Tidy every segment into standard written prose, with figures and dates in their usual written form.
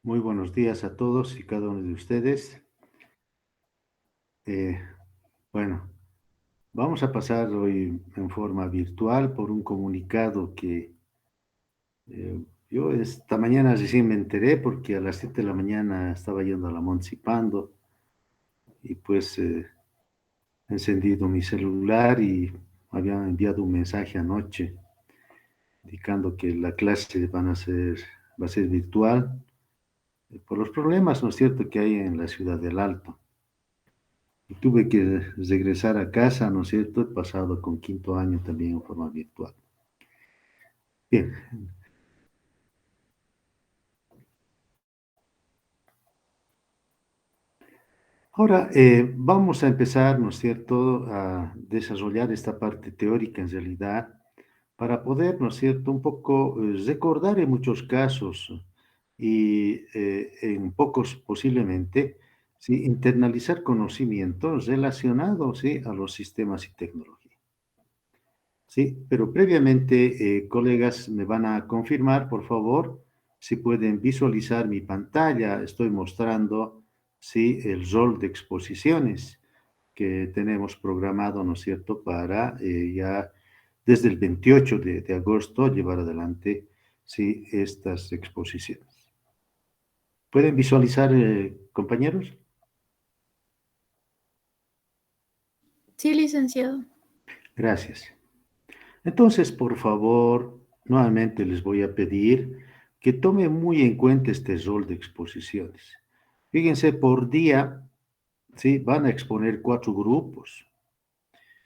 Muy buenos días a todos y cada uno de ustedes. Eh, bueno, vamos a pasar hoy en forma virtual por un comunicado que yo esta mañana recién me enteré porque a las 7 de la mañana estaba yendo a la Montipando y pues he encendido mi celular y habían enviado un mensaje anoche indicando que la clase va a ser virtual por los problemas, ¿no es cierto?, que hay en la ciudad del Alto. Y tuve que regresar a casa, ¿no es cierto? He pasado con quinto año también en forma virtual. Bien, ahora vamos a empezar, ¿no es cierto?, a desarrollar esta parte teórica en realidad para poder, ¿no es cierto?, un poco recordar en muchos casos y en pocos posiblemente, ¿sí?, internalizar conocimientos relacionados, ¿sí?, a los sistemas y tecnología. Sí, pero previamente, colegas, me van a confirmar, por favor, si pueden visualizar mi pantalla. Estoy mostrando, sí, el rol de exposiciones que tenemos programado, ¿no es cierto?, para ya desde el 28 de agosto llevar adelante, sí, estas exposiciones. ¿Pueden visualizar, compañeros? Sí, licenciado. Gracias. Entonces, por favor, nuevamente les voy a pedir que tomen muy en cuenta este rol de exposiciones. Fíjense, por día, ¿sí?, van a exponer 4 grupos.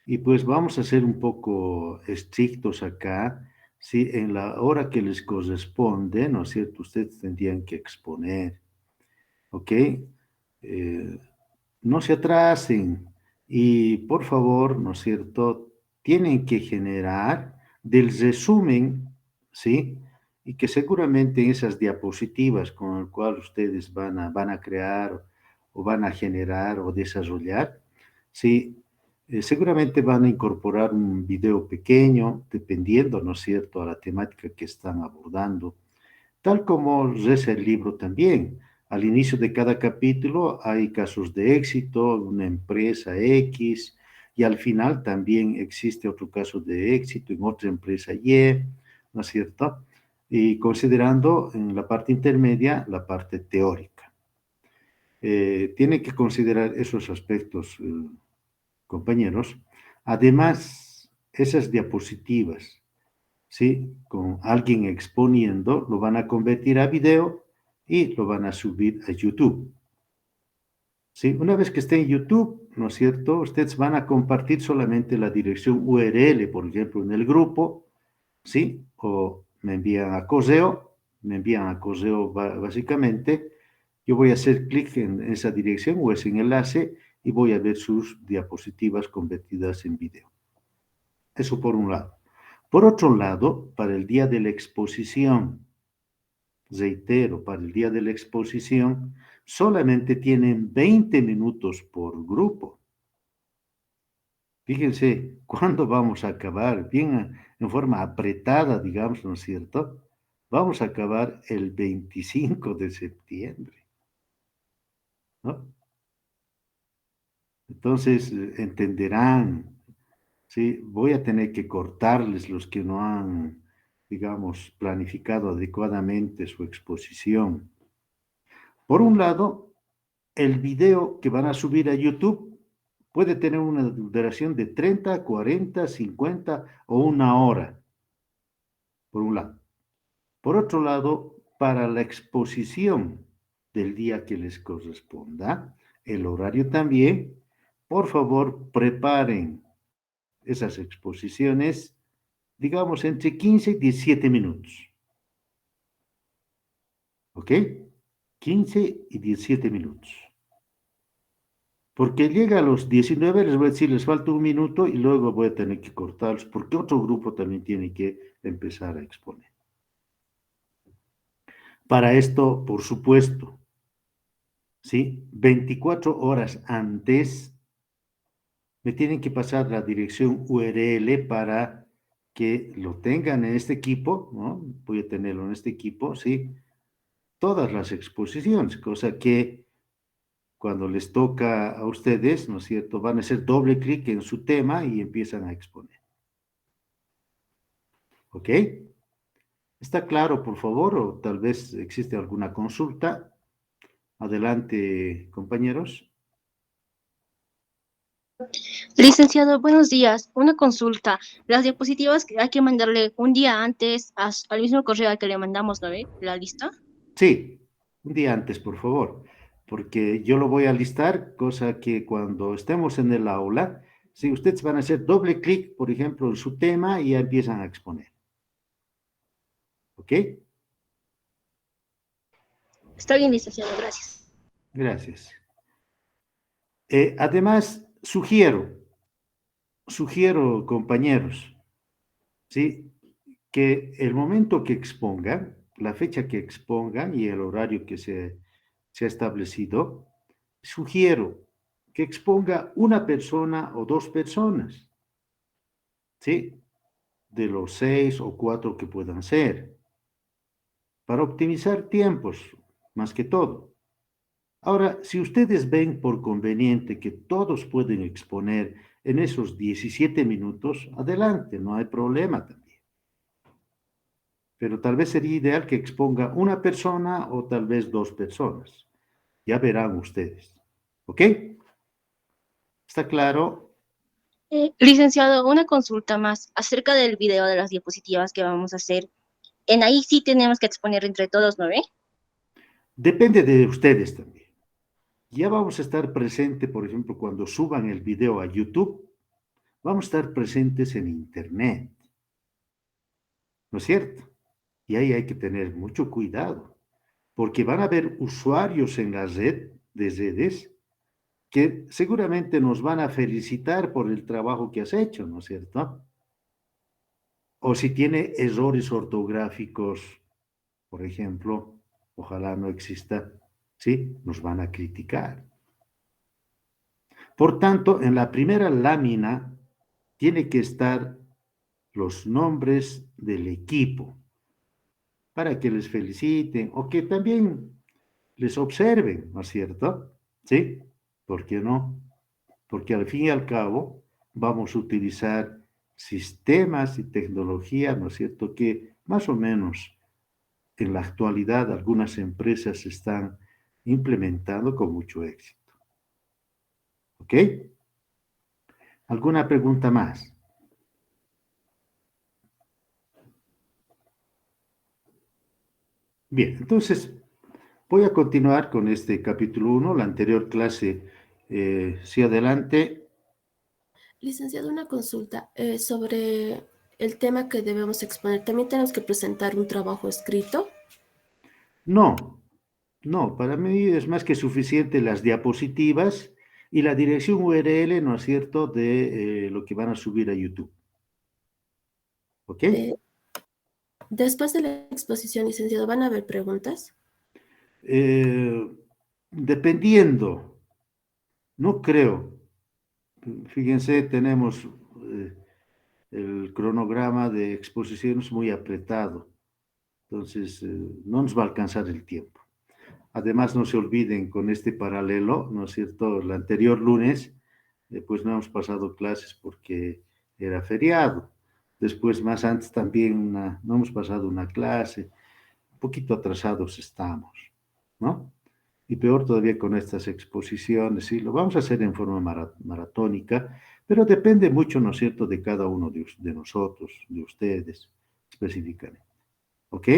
Y pues vamos a ser un poco estrictos acá, ¿sí? En la hora que les corresponde, ¿no es cierto? Ustedes tendrían que exponer, ¿ok? No se atrasen y por favor, ¿no es cierto?, tienen que generar del resumen, ¿sí? Y que seguramente en esas diapositivas con el cual ustedes van a crear o van a generar o desarrollar, ¿sí? Seguramente van a incorporar un video pequeño, dependiendo, ¿no es cierto?, a la temática que están abordando, tal como reza el libro también. Al inicio de cada capítulo hay casos de éxito, una empresa X, y al final también existe otro caso de éxito en otra empresa Y, ¿no es cierto? Y considerando en la parte intermedia la parte teórica. Tiene que considerar esos aspectos, compañeros. Además, esas diapositivas, ¿sí?, con alguien exponiendo, lo van a convertir a video y lo van a subir a YouTube. ¿Sí? Una vez que esté en YouTube, ¿no es cierto?, ustedes van a compartir solamente la dirección URL, por ejemplo, en el grupo, ¿sí? O me envían a correo básicamente, yo voy a hacer clic en esa dirección o ese enlace y voy a ver sus diapositivas convertidas en video. Eso por un lado. Por otro lado, para el día de la exposición, reitero, para el día de la exposición, solamente tienen 20 minutos por grupo. Fíjense, ¿cuándo vamos a acabar? Bien, en forma apretada, digamos, ¿no es cierto? Vamos a acabar el 25 de septiembre, ¿no? Entonces, entenderán, ¿sí? Voy a tener que cortarles los que no han, digamos, planificado adecuadamente su exposición. Por un lado, el video que van a subir a YouTube puede tener una duración de 30, 40, 50 o una hora, por un lado. Por otro lado, para la exposición del día que les corresponda, el horario también, por favor, preparen esas exposiciones, digamos, entre 15 y 17 minutos. ¿Ok? 15 y 17 minutos. Porque llega a los 19, les voy a decir, les falta un minuto y luego voy a tener que cortarlos porque otro grupo también tiene que empezar a exponer. Para esto, por supuesto, ¿sí?, 24 horas antes me tienen que pasar la dirección URL para que lo tengan en este equipo, ¿no? Voy a tenerlo en este equipo, ¿sí? todas las exposiciones, cosa que cuando les toca a ustedes, ¿no es cierto?, van a hacer doble clic en su tema y empiezan a exponer. ¿Ok? ¿Está claro, por favor? O tal vez existe alguna consulta. Adelante, compañeros. Licenciado, buenos días. Una consulta. Las diapositivas que hay que mandarle un día antes al mismo correo al que le mandamos, ¿no ve? La lista. Sí, un día antes, por favor, porque yo lo voy a listar, cosa que cuando estemos en el aula, si ustedes van a hacer doble clic, por ejemplo, en su tema y ya empiezan a exponer. ¿Ok? Está bien, licenciado, gracias. Gracias. Además, sugiero, compañeros, ¿sí?, que el momento que expongan, la fecha que expongan y el horario que se ha establecido, sugiero que exponga una persona o dos personas, ¿sí?, de los 6 o 4 que puedan ser, para optimizar tiempos, más que todo. Ahora, si ustedes ven por conveniente que todos pueden exponer en esos 17 minutos, adelante, no hay problema también. Pero tal vez sería ideal que exponga una persona o tal vez dos personas. Ya verán ustedes. ¿Ok? ¿Está claro? Licenciado, una consulta más acerca del video de las diapositivas que vamos a hacer. En ahí sí tenemos que exponer entre todos, ¿no ve? Depende de ustedes también. Ya vamos a estar presentes, por ejemplo, cuando suban el video a YouTube, vamos a estar presentes en Internet, ¿no es cierto? Y ahí hay que tener mucho cuidado, porque van a haber usuarios en la red de redes que seguramente nos van a felicitar por el trabajo que has hecho, ¿no es cierto? O si tiene errores ortográficos, por ejemplo, ojalá no exista, ¿sí? Nos van a criticar. Por tanto, en la primera lámina tiene que estar los nombres del equipo para que les feliciten o que también les observen, ¿no es cierto? ¿Sí? ¿Por qué no? Porque al fin y al cabo vamos a utilizar sistemas y tecnología, ¿no es cierto?, que más o menos en la actualidad algunas empresas están implementando con mucho éxito. ¿Ok? ¿Alguna pregunta más? Bien, entonces voy a continuar con este capítulo 1, la anterior clase, sí, adelante. Licenciado, una consulta sobre el tema que debemos exponer. ¿También tenemos que presentar un trabajo escrito? No, no, para mí es más que suficiente las diapositivas y la dirección URL, ¿no es cierto?, de lo que van a subir a YouTube. ¿Ok? Eh, Después de la exposición, licenciado, ¿van a haber preguntas? Eh, Dependiendo, no creo. Fíjense, tenemos el cronograma de exposiciones muy apretado, entonces no nos va a alcanzar el tiempo. Además, no se olviden con este paralelo, ¿no es cierto? El anterior lunes, pues no hemos pasado clases porque era feriado. Después, más antes también, no hemos pasado una clase. Un poquito atrasados estamos, ¿no? Y peor todavía con estas exposiciones, sí, lo vamos a hacer en forma maratónica, pero depende mucho, ¿no es cierto?, de cada uno de nosotros, de ustedes, específicamente. ¿Ok?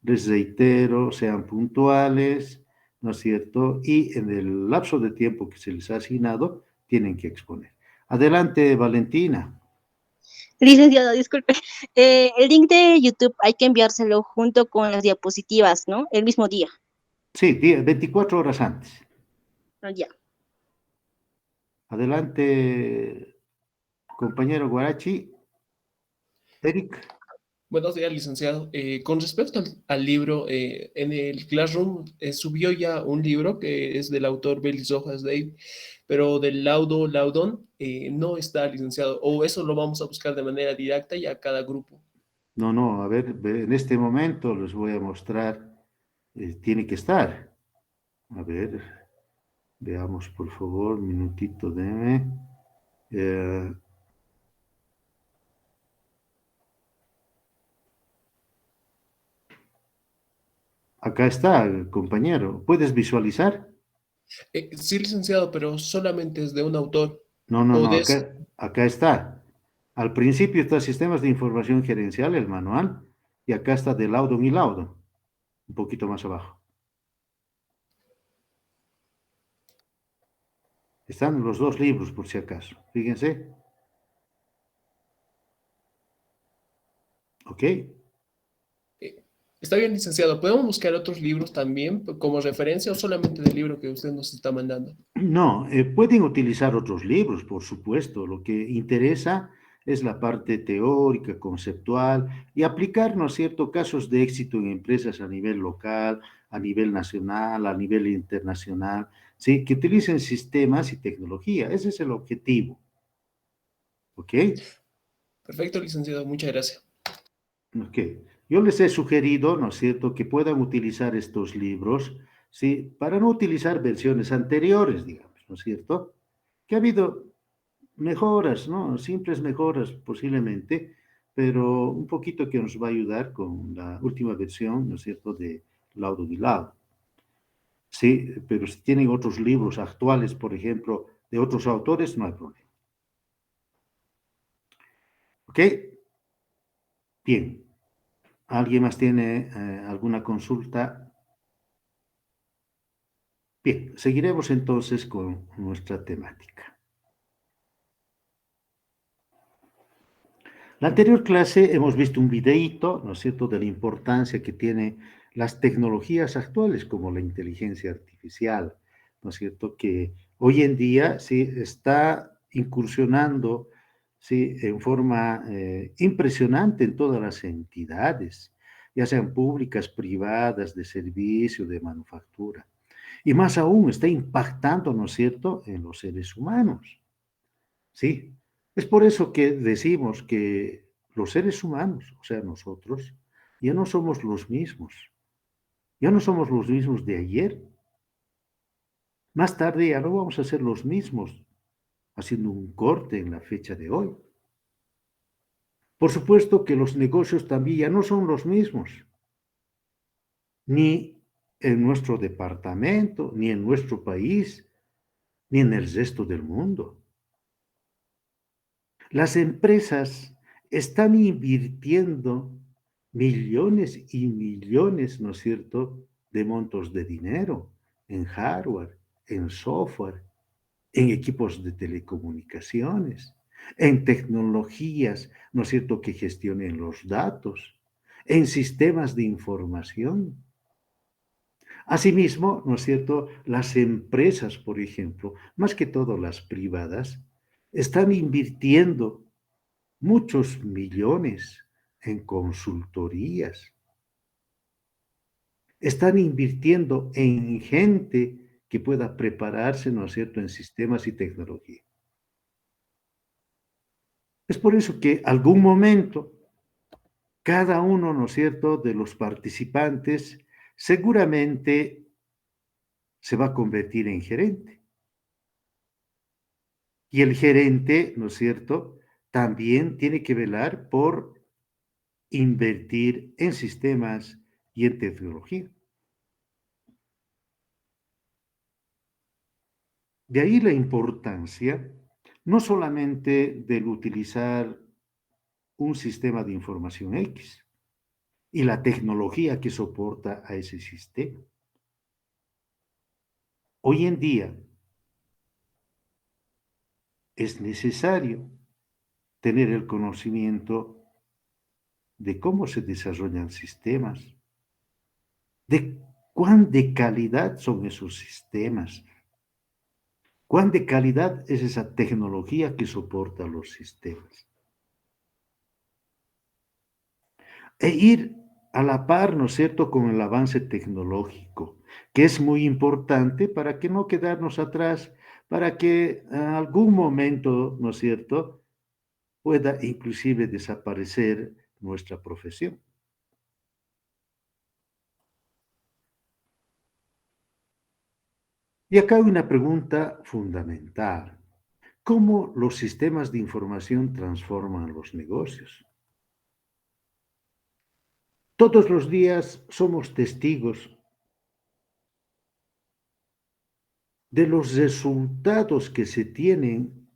Les reitero, sean puntuales, ¿no es cierto? Y en el lapso de tiempo que se les ha asignado, tienen que exponer. Adelante, Valentina. Licenciado, disculpe. El link de YouTube hay que enviárselo junto con las diapositivas, ¿no? El mismo día. Sí, 24 horas antes. No, ya. Adelante, compañero Guarachi. Eric. Buenos días, licenciado. Con respecto al libro, en el Classroom subió ya un libro que es del autor Belis Rojas Dave, pero del Laudon no está, licenciado. O eso lo vamos a buscar de manera directa y a cada grupo. No, no, a ver, en este momento les voy a mostrar tiene que estar. A ver, veamos por favor, un minutito, deme. Acá está, compañero. ¿Puedes visualizar? Sí, licenciado, pero solamente es de un autor. No, no, O no, de ese. acá está. Al principio está Sistemas de Información Gerencial, el manual, y acá está de Laudon y Laudon, un poquito más abajo. Están los dos libros, por si acaso. Fíjense. ¿Ok? Eh, Está bien, licenciado. ¿Podemos buscar otros libros también como referencia o solamente del libro que usted nos está mandando? No, pueden utilizar otros libros, por supuesto. Lo que interesa es la parte teórica, conceptual y aplicar, ¿no es cierto?, casos de éxito en empresas a nivel local, a nivel nacional, a nivel internacional, ¿sí? Que utilicen sistemas y tecnología. Ese es el objetivo, ¿ok? Perfecto, licenciado. Muchas gracias. Ok. Yo les he sugerido, ¿no es cierto?, que puedan utilizar estos libros, ¿sí? Para no utilizar versiones anteriores, digamos, ¿no es cierto? Que ha habido mejoras, ¿no? Simples mejoras posiblemente, pero un poquito que nos va a ayudar con la última versión, ¿no es cierto?, de Laudo di Laudo. Sí, pero si tienen otros libros actuales, por ejemplo, de otros autores, no hay problema. ¿Ok? Bien. ¿Alguien más tiene alguna consulta? Bien, seguiremos entonces con nuestra temática. La anterior clase hemos visto un videíto, ¿no es cierto?, de la importancia que tienen las tecnologías actuales como la inteligencia artificial, ¿no es cierto?, que hoy en día sí está incursionando, sí, en forma impresionante en todas las entidades, ya sean públicas, privadas, de servicio, de manufactura. Y más aún, está impactando, ¿no es cierto?, en los seres humanos. Sí, es por eso que decimos que los seres humanos, o sea, nosotros, ya no somos los mismos, ya no somos los mismos de ayer. Más tarde ya no vamos a ser los mismos, haciendo un corte en la fecha de hoy. Por supuesto que los negocios también ya no son los mismos, ni en nuestro departamento, ni en nuestro país, ni en el resto del mundo. Las empresas están invirtiendo millones y millones, ¿no es cierto?, de montos de dinero en hardware, en software, en equipos de telecomunicaciones, en tecnologías, ¿no es cierto?, que gestionen los datos, en sistemas de información. Asimismo, ¿no es cierto?, las empresas, por ejemplo, más que todo las privadas, están invirtiendo muchos millones en consultorías. Están invirtiendo en gente que pueda prepararse, ¿no es cierto?, en sistemas y tecnología. Es por eso que algún momento cada uno, ¿no es cierto?, de los participantes seguramente se va a convertir en gerente. Y el gerente, ¿no es cierto?, también tiene que velar por invertir en sistemas y en tecnología. De ahí la importancia no solamente del utilizar un sistema de información X y la tecnología que soporta a ese sistema. Hoy en día es necesario tener el conocimiento de cómo se desarrollan sistemas, de cuán de calidad son esos sistemas, cuán de calidad es esa tecnología que soporta los sistemas. E ir a la par, ¿no es cierto?, con el avance tecnológico, que es muy importante para que no quedarnos atrás, para que en algún momento, ¿no es cierto?, pueda inclusive desaparecer nuestra profesión. Y acá hay una pregunta fundamental. ¿Cómo los sistemas de información transforman los negocios? Todos los días somos testigos de los resultados que se tienen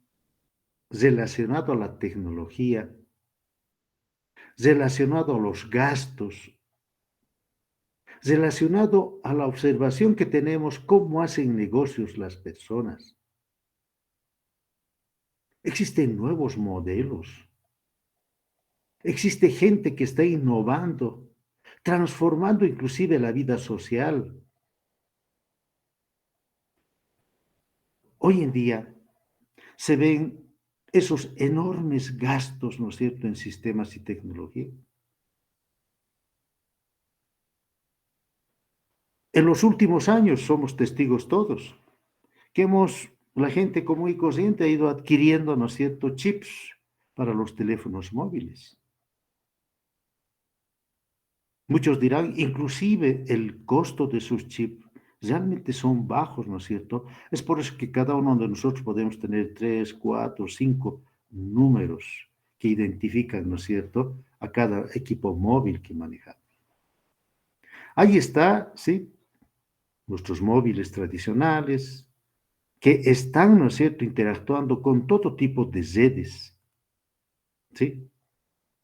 relacionados a la tecnología, relacionado a los gastos, relacionado a la observación que tenemos cómo hacen negocios las personas. Existen nuevos modelos, existe gente que está innovando, transformando inclusive la vida social. Hoy en día se ven esos enormes gastos, ¿no es cierto?, en sistemas y tecnología. En los últimos años somos testigos todos, que la gente común y corriente ha ido adquiriendo, ¿no es cierto?, chips para los teléfonos móviles. Muchos dirán, inclusive el costo de sus chips realmente son bajos, ¿no es cierto? Es por eso que cada uno de nosotros podemos tener 3, 4, 5 números que identifican, ¿no es cierto?, a cada equipo móvil que manejamos. Ahí está, sí, nuestros móviles tradicionales, que están, ¿no es cierto?, interactuando con todo tipo de redes, ¿sí?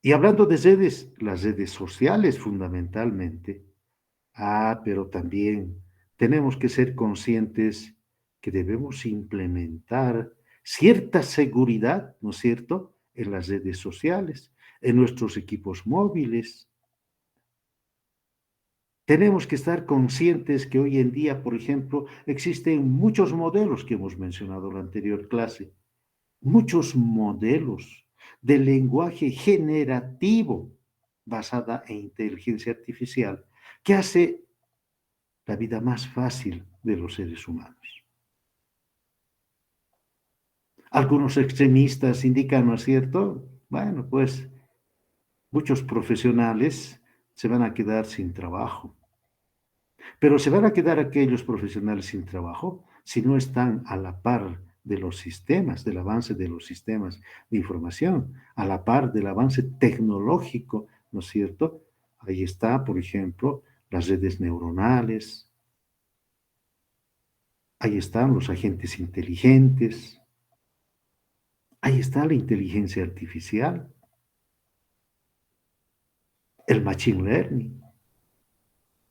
Y hablando de redes, las redes sociales fundamentalmente, pero también tenemos que ser conscientes que debemos implementar cierta seguridad, ¿no es cierto?, en las redes sociales, en nuestros equipos móviles. Tenemos que estar conscientes que hoy en día, por ejemplo, existen muchos modelos que hemos mencionado en la anterior clase, muchos modelos de lenguaje generativo basada en inteligencia artificial que hace la vida más fácil de los seres humanos. Algunos extremistas indican, ¿no es cierto? Bueno, pues muchos profesionales se van a quedar sin trabajo, pero se van a quedar aquellos profesionales sin trabajo si no están a la par de los sistemas, del avance de los sistemas de información, a la par del avance tecnológico, ¿no es cierto? Ahí está, por ejemplo, las redes neuronales, ahí están los agentes inteligentes, ahí está la inteligencia artificial, el machine learning,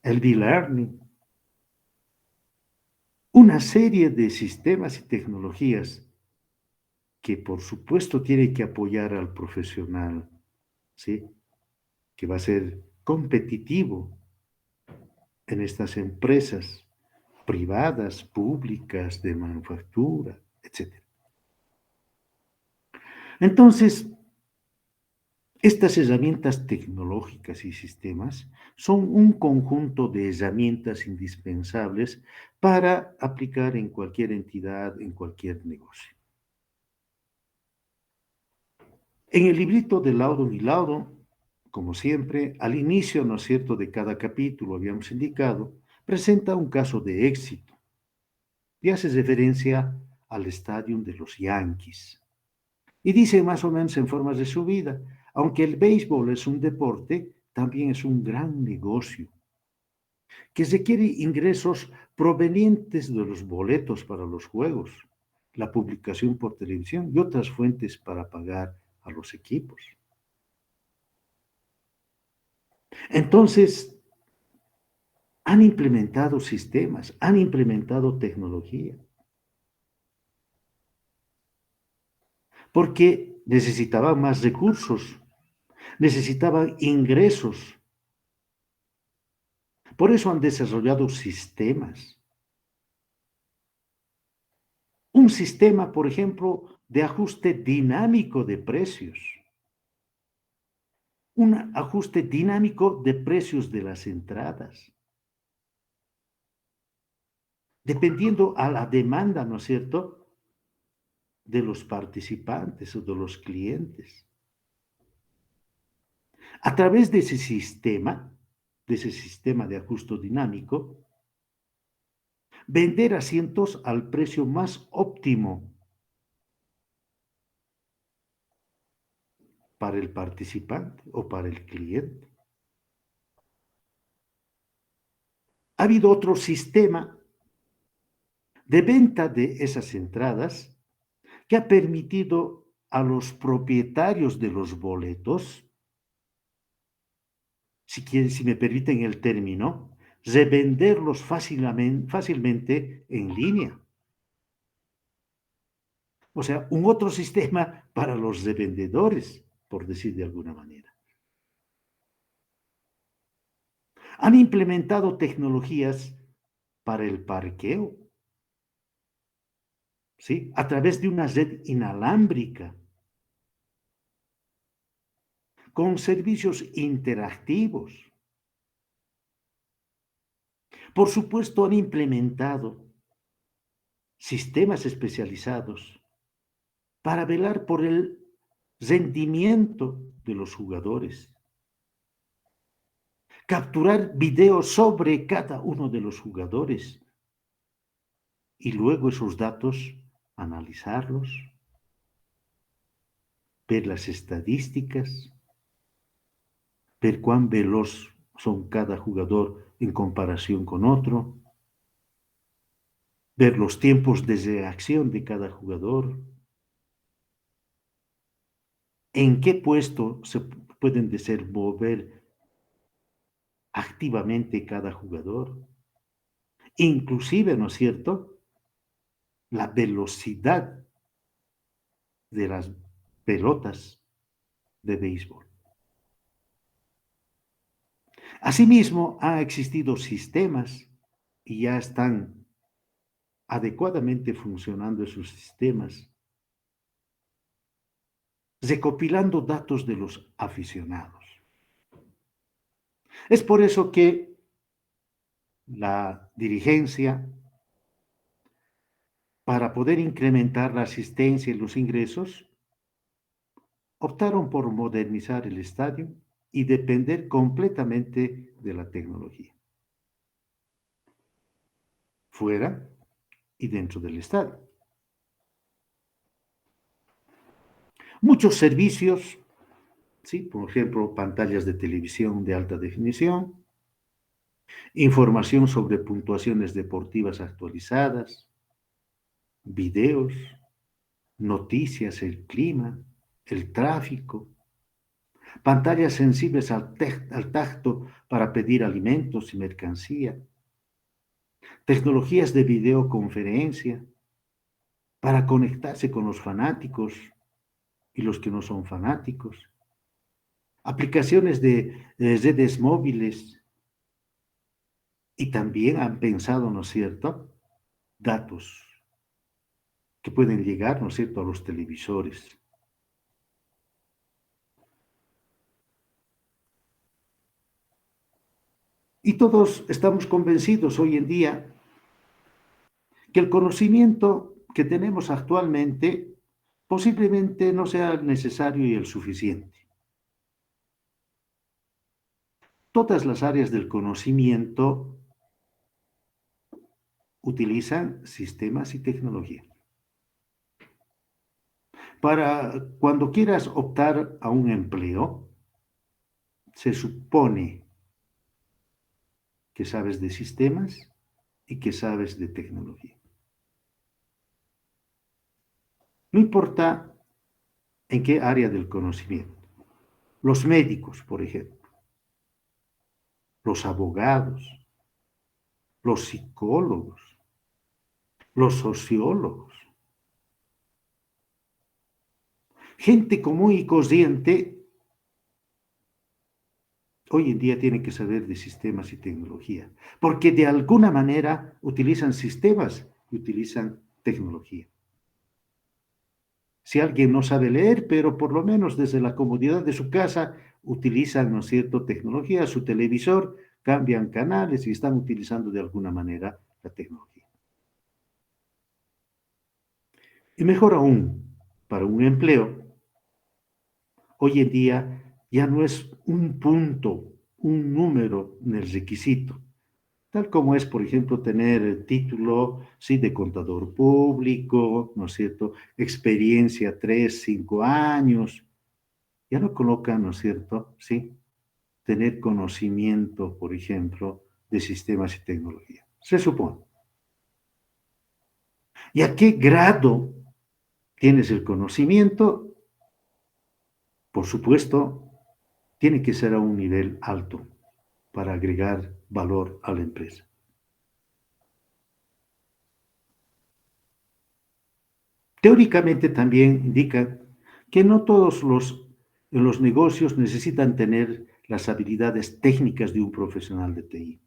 el deep learning, una serie de sistemas y tecnologías que por supuesto tiene que apoyar al profesional, ¿sí?, que va a ser competitivo en estas empresas privadas, públicas, de manufactura, etcétera. Entonces, estas herramientas tecnológicas y sistemas son un conjunto de herramientas indispensables para aplicar en cualquier entidad, en cualquier negocio. En el librito de Loudon y Loudon, como siempre, al inicio, ¿no es cierto?, de cada capítulo, habíamos indicado, presenta un caso de éxito y hace referencia al estadio de los Yankees. Y dice más o menos en forma resumida, aunque el béisbol es un deporte, también es un gran negocio que requiere ingresos provenientes de los boletos para los juegos, la publicación por televisión y otras fuentes para pagar a los equipos. Entonces, han implementado sistemas, han implementado tecnología, porque necesitaban más recursos, necesitaban ingresos. Por eso han desarrollado sistemas. Un sistema, por ejemplo, de ajuste dinámico de precios. Un ajuste dinámico de precios de las entradas. Dependiendo a la demanda, ¿no es cierto?, de los participantes o de los clientes. A través de ese sistema de ajuste dinámico, Vender asientos al precio más óptimo para el participante o para el cliente. Ha habido otro sistema de venta de esas entradas que ha permitido a los propietarios de los boletos, si me permiten el término, revenderlos fácilmente en línea. O sea, un otro sistema para los revendedores, por decir de alguna manera. Han implementado tecnologías para el parqueo, ¿sí? A través de una red inalámbrica, con servicios interactivos. Por supuesto, han implementado sistemas especializados para velar por el rendimiento de los jugadores, capturar videos sobre cada uno de los jugadores y luego esos datos analizarlos, ver las estadísticas, ver cuán veloz son cada jugador en comparación con otro, ver los tiempos de reacción de cada jugador, en qué puesto se pueden mover activamente cada jugador, inclusive, ¿no es cierto?, la velocidad de las pelotas de béisbol. Asimismo, han existido sistemas y ya están adecuadamente funcionando esos sistemas, recopilando datos de los aficionados. Es por eso que la dirigencia, para poder incrementar la asistencia y los ingresos, optaron por modernizar el estadio y depender completamente de la tecnología, fuera y dentro del estadio. Muchos servicios, ¿sí? Por ejemplo, pantallas de televisión de alta definición, información sobre puntuaciones deportivas actualizadas, videos, noticias, el clima, el tráfico, pantallas sensibles al tacto para pedir alimentos y mercancía, tecnologías de videoconferencia para conectarse con los fanáticos y los que no son fanáticos, aplicaciones de redes móviles y también han pensado, ¿no es cierto?, datos que pueden llegar, ¿no es cierto?, a los televisores. Y todos estamos convencidos hoy en día que el conocimiento que tenemos actualmente posiblemente no sea el necesario y el suficiente. Todas las áreas del conocimiento utilizan sistemas y tecnología. Para cuando quieras optar a un empleo, se supone que sabes de sistemas y que sabes de tecnología. No importa en qué área del conocimiento. Los médicos, por ejemplo, los abogados, los psicólogos, los sociólogos, gente común y corriente, hoy en día tiene que saber de sistemas y tecnología, porque de alguna manera utilizan sistemas y utilizan tecnología. Si alguien no sabe leer, pero por lo menos desde la comodidad de su casa utilizan, ¿no es cierto?, tecnología, su televisor, cambian canales y están utilizando de alguna manera la tecnología. Y mejor aún, para un empleo, hoy en día ya no es un punto, un número en el requisito. tal como es, por ejemplo, tener el título, sí, de contador público, ¿no es cierto? Experiencia 3, 5 años, ya lo colocan, ¿no es cierto? Sí, tener conocimiento, por ejemplo, de sistemas y tecnología. Se supone. ¿Y a qué grado tienes el conocimiento? Por supuesto, tiene que ser a un nivel alto para agregar valor a la empresa. Teóricamente también indica que no todos los negocios necesitan tener las habilidades técnicas de un profesional de TI,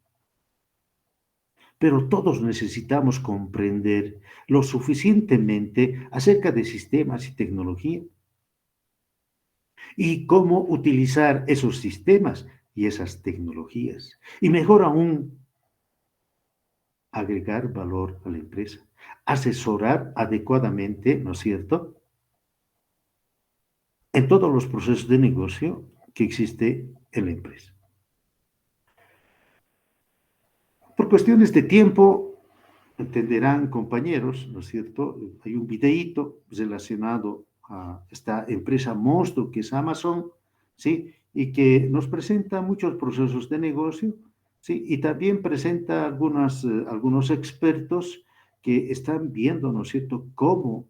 pero todos necesitamos comprender lo suficientemente acerca de sistemas y tecnología y cómo utilizar esos sistemas y esas tecnologías. Y mejor aún, agregar valor a la empresa, asesorar adecuadamente, ¿no es cierto?, en todos los procesos de negocio que existe en la empresa. Por cuestiones de tiempo, entenderán compañeros, ¿no es cierto? Hay un videíto relacionado a esta empresa monstruo que es Amazon, ¿sí? Y que nos presenta muchos procesos de negocio, ¿sí? Y también presenta algunos expertos que están viendo, ¿no es cierto?, cómo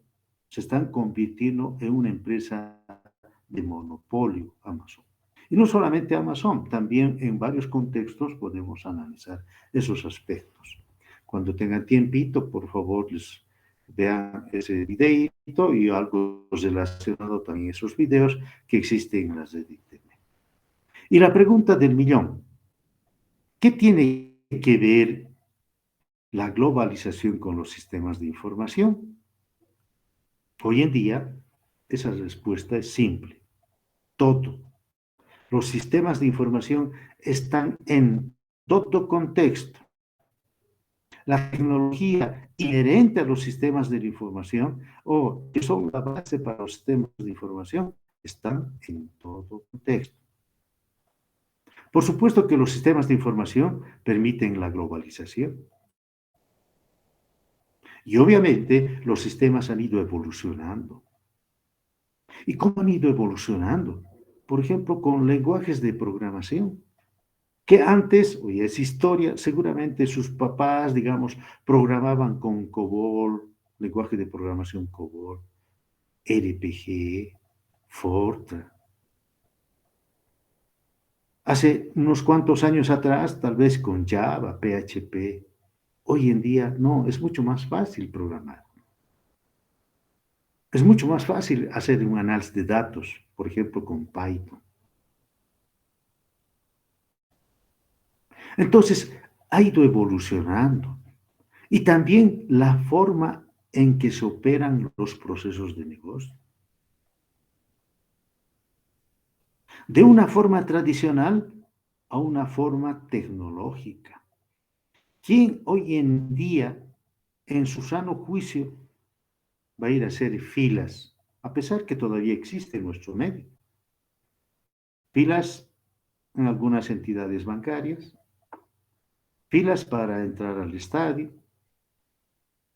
se están convirtiendo en una empresa de monopolio Amazon. Y no solamente Amazon, también en varios contextos podemos analizar esos aspectos. Cuando tengan tiempito, por favor, les vean ese videito y algo relacionado también a esos videos que existen en las redes de Internet. Y la pregunta del millón, ¿qué tiene que ver la globalización con los sistemas de información? Hoy en día, esa respuesta es simple. Todo. Los sistemas de información están en todo contexto. La tecnología inherente a los sistemas de la información o que son la base para los sistemas de información están en todo contexto. Por supuesto que los sistemas de información permiten la globalización. Y obviamente los sistemas han ido evolucionando. ¿Y cómo han ido evolucionando? Por ejemplo, con lenguajes de programación que antes, hoy es historia, seguramente sus papás, digamos, programaban con COBOL, lenguaje de programación COBOL, RPG, Fortran. Hace unos cuantos años atrás, tal vez con Java, PHP. Hoy en día, no, es mucho más fácil programar. Es mucho más fácil hacer un análisis de datos, por ejemplo, con Python. Entonces, ha ido evolucionando. Y también la forma en que se operan los procesos de negocio. De una forma tradicional a una forma tecnológica. ¿Quién hoy en día, en su sano juicio, va a ir a hacer filas, a pesar que todavía existe en nuestro medio? Filas en algunas entidades bancarias, filas para entrar al estadio,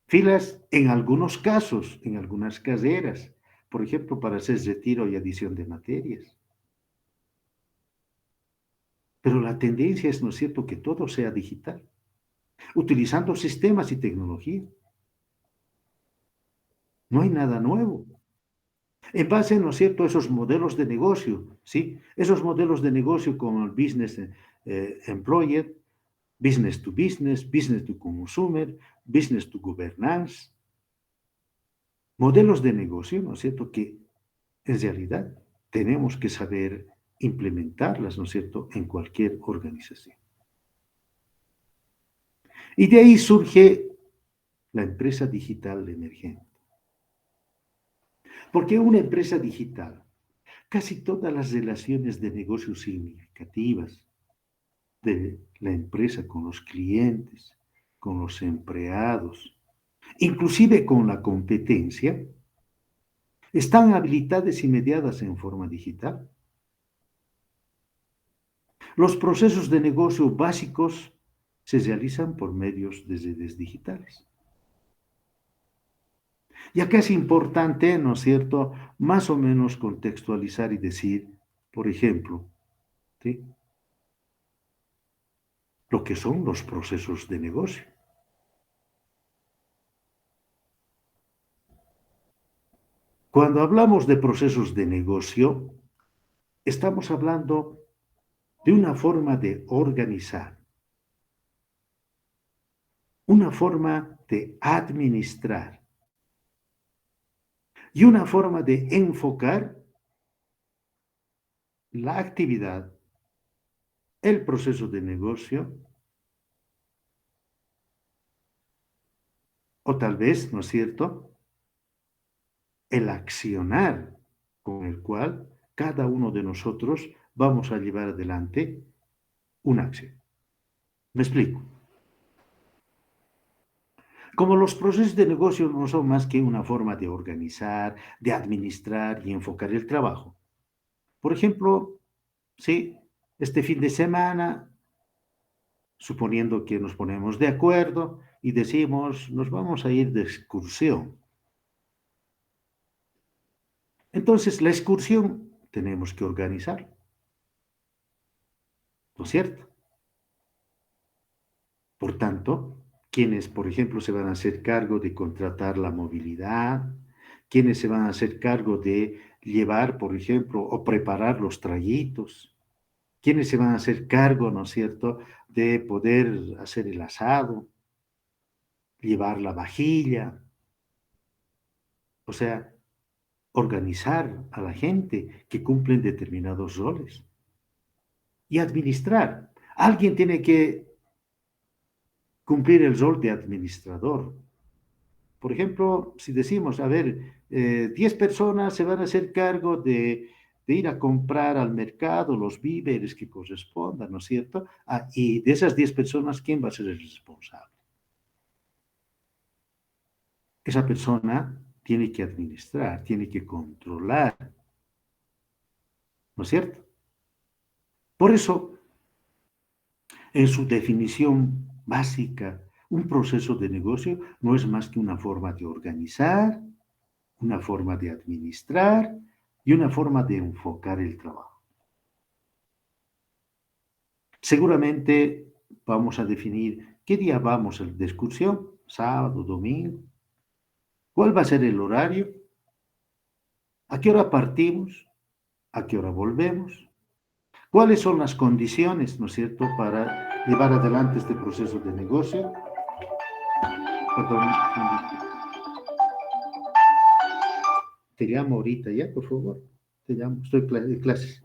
filas en algunos casos, en algunas carreras, por ejemplo, para hacer retiro y adición de materias. Pero la tendencia es, ¿no es cierto?, que todo sea digital, utilizando sistemas y tecnología. No hay nada nuevo. En base, ¿no es cierto?, a esos modelos de negocio, ¿sí? Esos modelos de negocio como el business employer, business to consumer, business to governance. Modelos de negocio, ¿no es cierto?, que en realidad tenemos que saber implementarlas, ¿no es cierto?, en cualquier organización. Y de ahí surge la empresa digital emergente. Porque una empresa digital, casi todas las relaciones de negocios significativas de la empresa con los clientes, con los empleados, inclusive con la competencia, están habilitadas y mediadas en forma digital. Los procesos de negocio básicos se realizan por medios de redes digitales. Y acá es importante, ¿no es cierto?, más o menos contextualizar y decir, por ejemplo, ¿sí?, lo que son los procesos de negocio. Cuando hablamos de procesos de negocio, estamos hablando de una forma de organizar, una forma de administrar y una forma de enfocar la actividad, el proceso de negocio, o tal vez, ¿no es cierto?, el accionar con el cual cada uno de nosotros vamos a llevar adelante una acción. ¿Me explico? Como los procesos de negocio no son más que una forma de organizar, de administrar y enfocar el trabajo. Por ejemplo, sí, este fin de semana, suponiendo que nos ponemos de acuerdo y decimos, nos vamos a ir de excursión. Entonces, la excursión tenemos que organizar, ¿no es cierto? Por tanto, quienes, por ejemplo, se van a hacer cargo de contratar la movilidad, quienes se van a hacer cargo de llevar, por ejemplo, o preparar los trayectos, quienes se van a hacer cargo, ¿no es cierto?, de poder hacer el asado, llevar la vajilla, o sea, organizar a la gente que cumplen determinados roles y administrar. Alguien tiene que cumplir el rol de administrador. Por ejemplo, si decimos, a ver, 10 personas se van a hacer cargo de ir a comprar al mercado los víveres que correspondan, ¿no es cierto? Ah, y de esas 10 personas, ¿quién va a ser el responsable? Esa persona tiene que administrar, tiene que controlar, ¿no es cierto? Por eso, en su definición básica, un proceso de negocio no es más que una forma de organizar, una forma de administrar y una forma de enfocar el trabajo. Seguramente vamos a definir qué día vamos de excursión, sábado, domingo, cuál va a ser el horario, a qué hora partimos, a qué hora volvemos, cuáles son las condiciones, ¿no es cierto?, para llevar adelante este proceso de negocio. Perdón, te llamo ahorita ya, por favor. Te llamo, estoy en clases.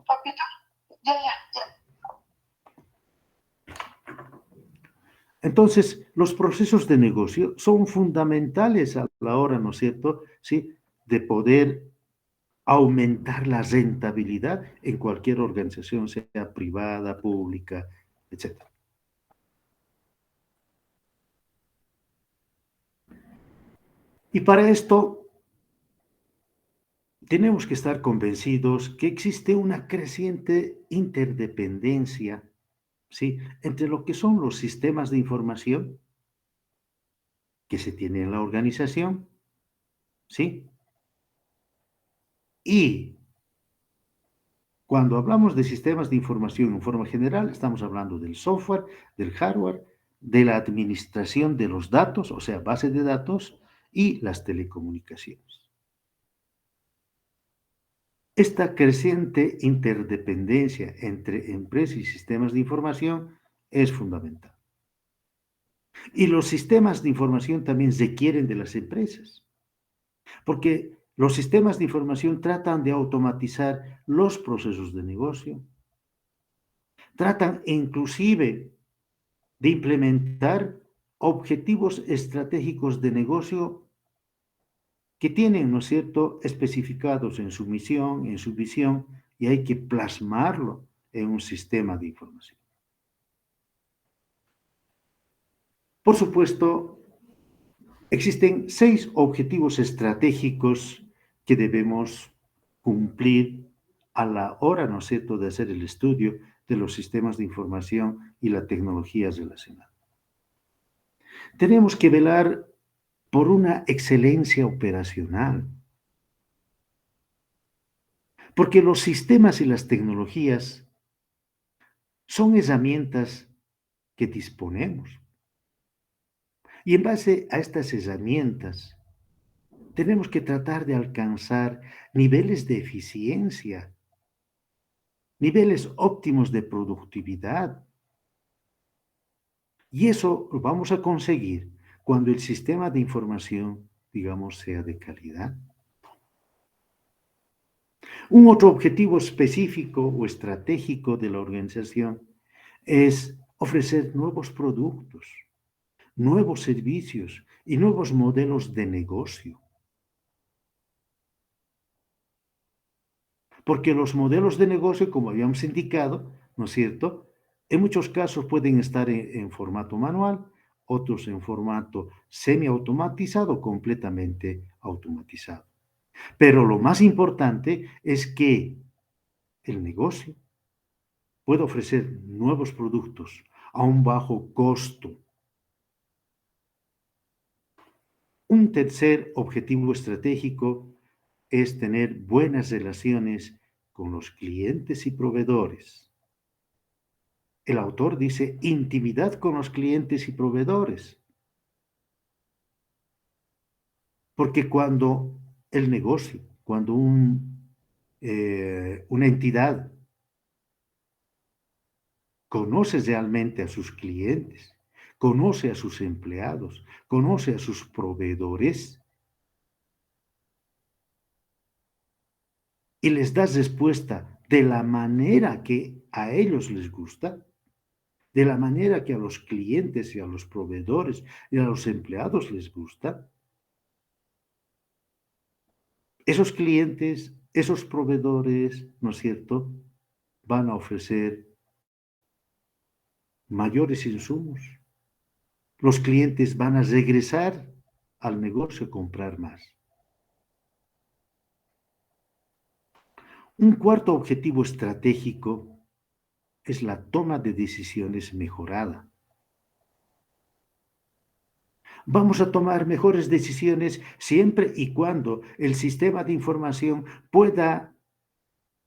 Entonces, los procesos de negocio son fundamentales a la hora, ¿no es cierto?, ¿sí?, de poder aumentar la rentabilidad en cualquier organización, sea privada, pública, etcétera. Y para esto tenemos que estar convencidos que existe una creciente interdependencia, ¿sí?, entre lo que son los sistemas de información que se tienen en la organización, ¿sí? Y cuando hablamos de sistemas de información en forma general, estamos hablando del software, del hardware, de la administración de los datos, o sea, base de datos, y las telecomunicaciones. Esta creciente interdependencia entre empresas y sistemas de información es fundamental. Y los sistemas de información también requieren de las empresas, porque los sistemas de información tratan de automatizar los procesos de negocio, tratan inclusive de implementar objetivos estratégicos de negocio que tienen, ¿no es cierto?, especificados en su misión, en su visión, y hay que plasmarlo en un sistema de información. Por supuesto, existen 6 objetivos estratégicos que debemos cumplir a la hora, ¿no es cierto?, de hacer el estudio de los sistemas de información y la tecnología relacionada. Tenemos que velar por una excelencia operacional, porque los sistemas y las tecnologías son herramientas que disponemos. Y en base a estas herramientas, tenemos que tratar de alcanzar niveles de eficiencia, niveles óptimos de productividad. Y eso lo vamos a conseguir cuando el sistema de información, digamos, sea de calidad. Un otro objetivo específico o estratégico de la organización es ofrecer nuevos productos, nuevos servicios y nuevos modelos de negocio. Porque los modelos de negocio, como habíamos indicado, ¿no es cierto?, en muchos casos pueden estar en formato manual, otros en formato semiautomatizado, completamente automatizado. Pero lo más importante es que el negocio puede ofrecer nuevos productos a un bajo costo. Un tercer objetivo estratégico es tener buenas relaciones con los clientes y proveedores. El autor dice intimidad con los clientes y proveedores, porque cuando el negocio, cuando una entidad conoce realmente a sus clientes, conoce a sus empleados, conoce a sus proveedores y les da respuesta de la manera que a ellos les gusta, de la manera que a los clientes y a los proveedores y a los empleados les gusta, esos clientes, esos proveedores, ¿no es cierto?, van a ofrecer mayores insumos. Los clientes van a regresar al negocio a comprar más. Un cuarto objetivo estratégico es la toma de decisiones mejorada. Vamos a tomar mejores decisiones siempre y cuando el sistema de información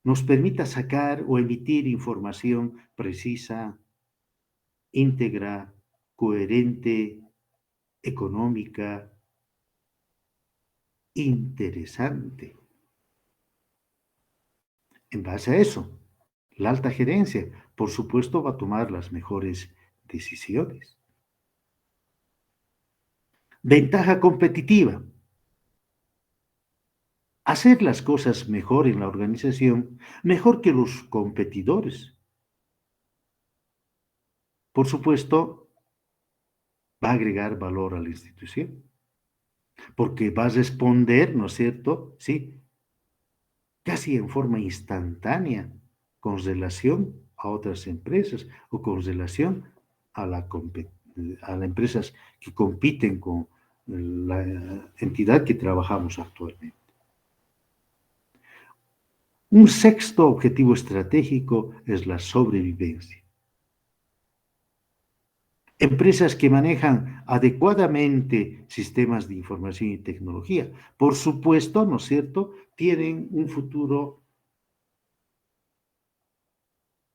nos permita sacar o emitir información precisa, íntegra, coherente, económica, interesante. En base a eso, la alta gerencia, por supuesto, va a tomar las mejores decisiones. Ventaja competitiva. Hacer las cosas mejor en la organización, mejor que los competidores. Por supuesto, va a agregar valor a la institución, porque va a responder, ¿no es cierto?, sí, casi en forma instantánea, con relación a otras empresas o con relación a las empresas que compiten con la entidad que trabajamos actualmente. Un sexto objetivo estratégico es la sobrevivencia. Empresas que manejan adecuadamente sistemas de información y tecnología, por supuesto, ¿no es cierto?, tienen un futuro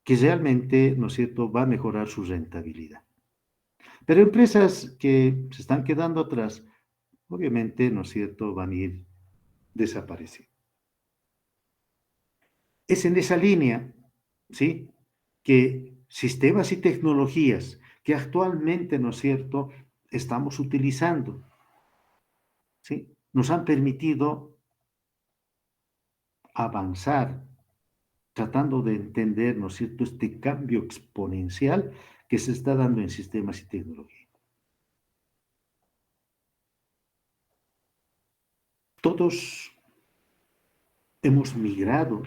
que realmente, ¿no es cierto?, va a mejorar su rentabilidad. Pero empresas que se están quedando atrás, obviamente, ¿no es cierto?, van a ir desapareciendo. Es en esa línea, ¿sí?, que sistemas y tecnologías que actualmente, ¿no es cierto?, estamos utilizando, ¿sí?, nos han permitido avanzar tratando de entender, ¿no es cierto?, este cambio exponencial que se está dando en sistemas y tecnología. Todos hemos migrado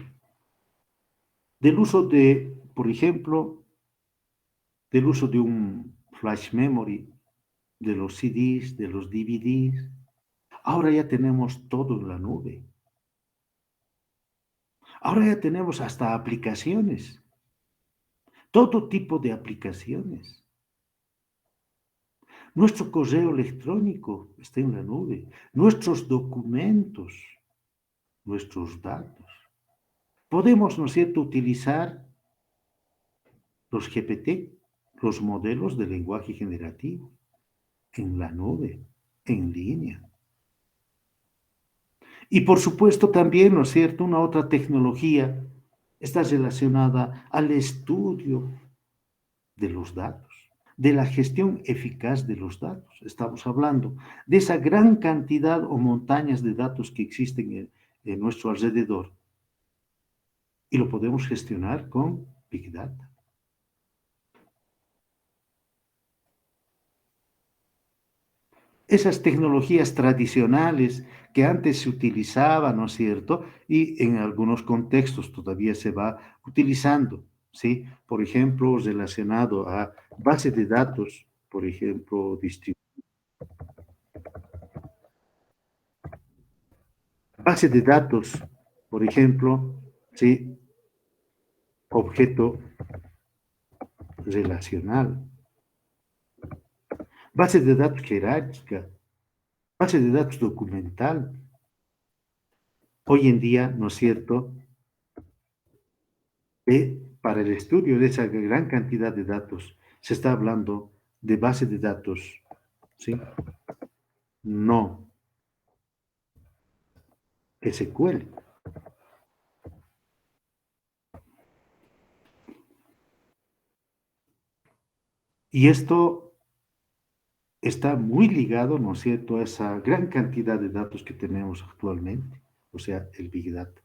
del uso de, por ejemplo, del uso de un flash memory, de los CDs, de los DVDs. Ahora ya tenemos todo en la nube. Ahora ya tenemos hasta aplicaciones, todo tipo de aplicaciones. Nuestro correo electrónico está en la nube, nuestros documentos, nuestros datos. Podemos, ¿no es cierto?, utilizar los GPT, los modelos de lenguaje generativo, en la nube, en línea. Y por supuesto también, ¿no es cierto?, una otra tecnología está relacionada al estudio de los datos, de la gestión eficaz de los datos. Estamos hablando de esa gran cantidad o montañas de datos que existen en nuestro alrededor y lo podemos gestionar con Big Data. Esas tecnologías tradicionales que antes se utilizaban, ¿no es cierto? Y en algunos contextos todavía se va utilizando, ¿sí? Por ejemplo, relacionado a base de datos, por ejemplo, base de datos, por ejemplo, ¿sí? Objeto relacional, base de datos jerárquica, base de datos documental. Hoy en día, ¿no es cierto?, para el estudio de esa gran cantidad de datos, se está hablando de base de datos, ¿sí? No SQL. Y esto está muy ligado, ¿no es cierto?, a esa gran cantidad de datos que tenemos actualmente, o sea, el Big Data.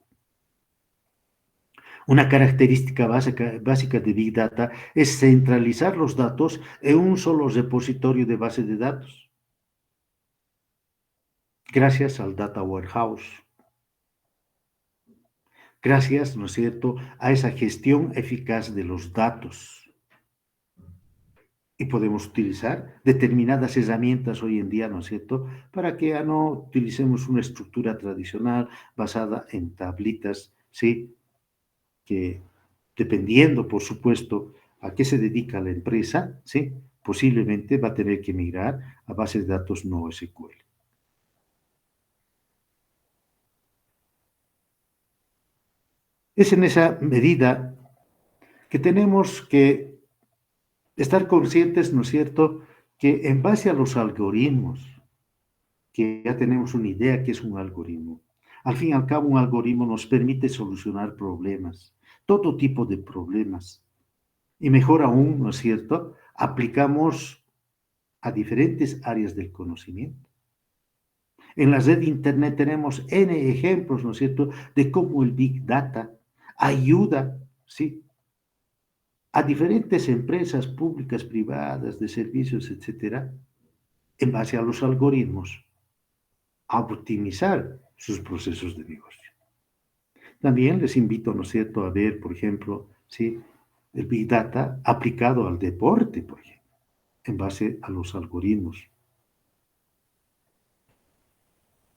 Una característica básica de Big Data es centralizar los datos en un solo repositorio de base de datos, gracias al Data Warehouse. Gracias, ¿no es cierto?, a esa gestión eficaz de los datos. Y podemos utilizar determinadas herramientas hoy en día, ¿no es cierto?, para que ya no utilicemos una estructura tradicional basada en tablitas, ¿sí?, que dependiendo, por supuesto, a qué se dedica la empresa, ¿sí?, posiblemente va a tener que migrar a bases de datos no SQL. Es en esa medida que tenemos que estar conscientes, ¿no es cierto?, que en base a los algoritmos, que ya tenemos una idea que es un algoritmo, al fin y al cabo un algoritmo nos permite solucionar problemas, todo tipo de problemas. Y mejor aún, ¿no es cierto?, aplicamos a diferentes áreas del conocimiento. En la red de Internet tenemos N ejemplos, ¿no es cierto?, de cómo el Big Data ayuda, ¿sí?, a diferentes empresas públicas, privadas, de servicios, etcétera, en base a los algoritmos, a optimizar sus procesos de negocio. También les invito, ¿no es cierto?, a ver, por ejemplo, ¿sí?, el Big Data aplicado al deporte, por ejemplo, en base a los algoritmos.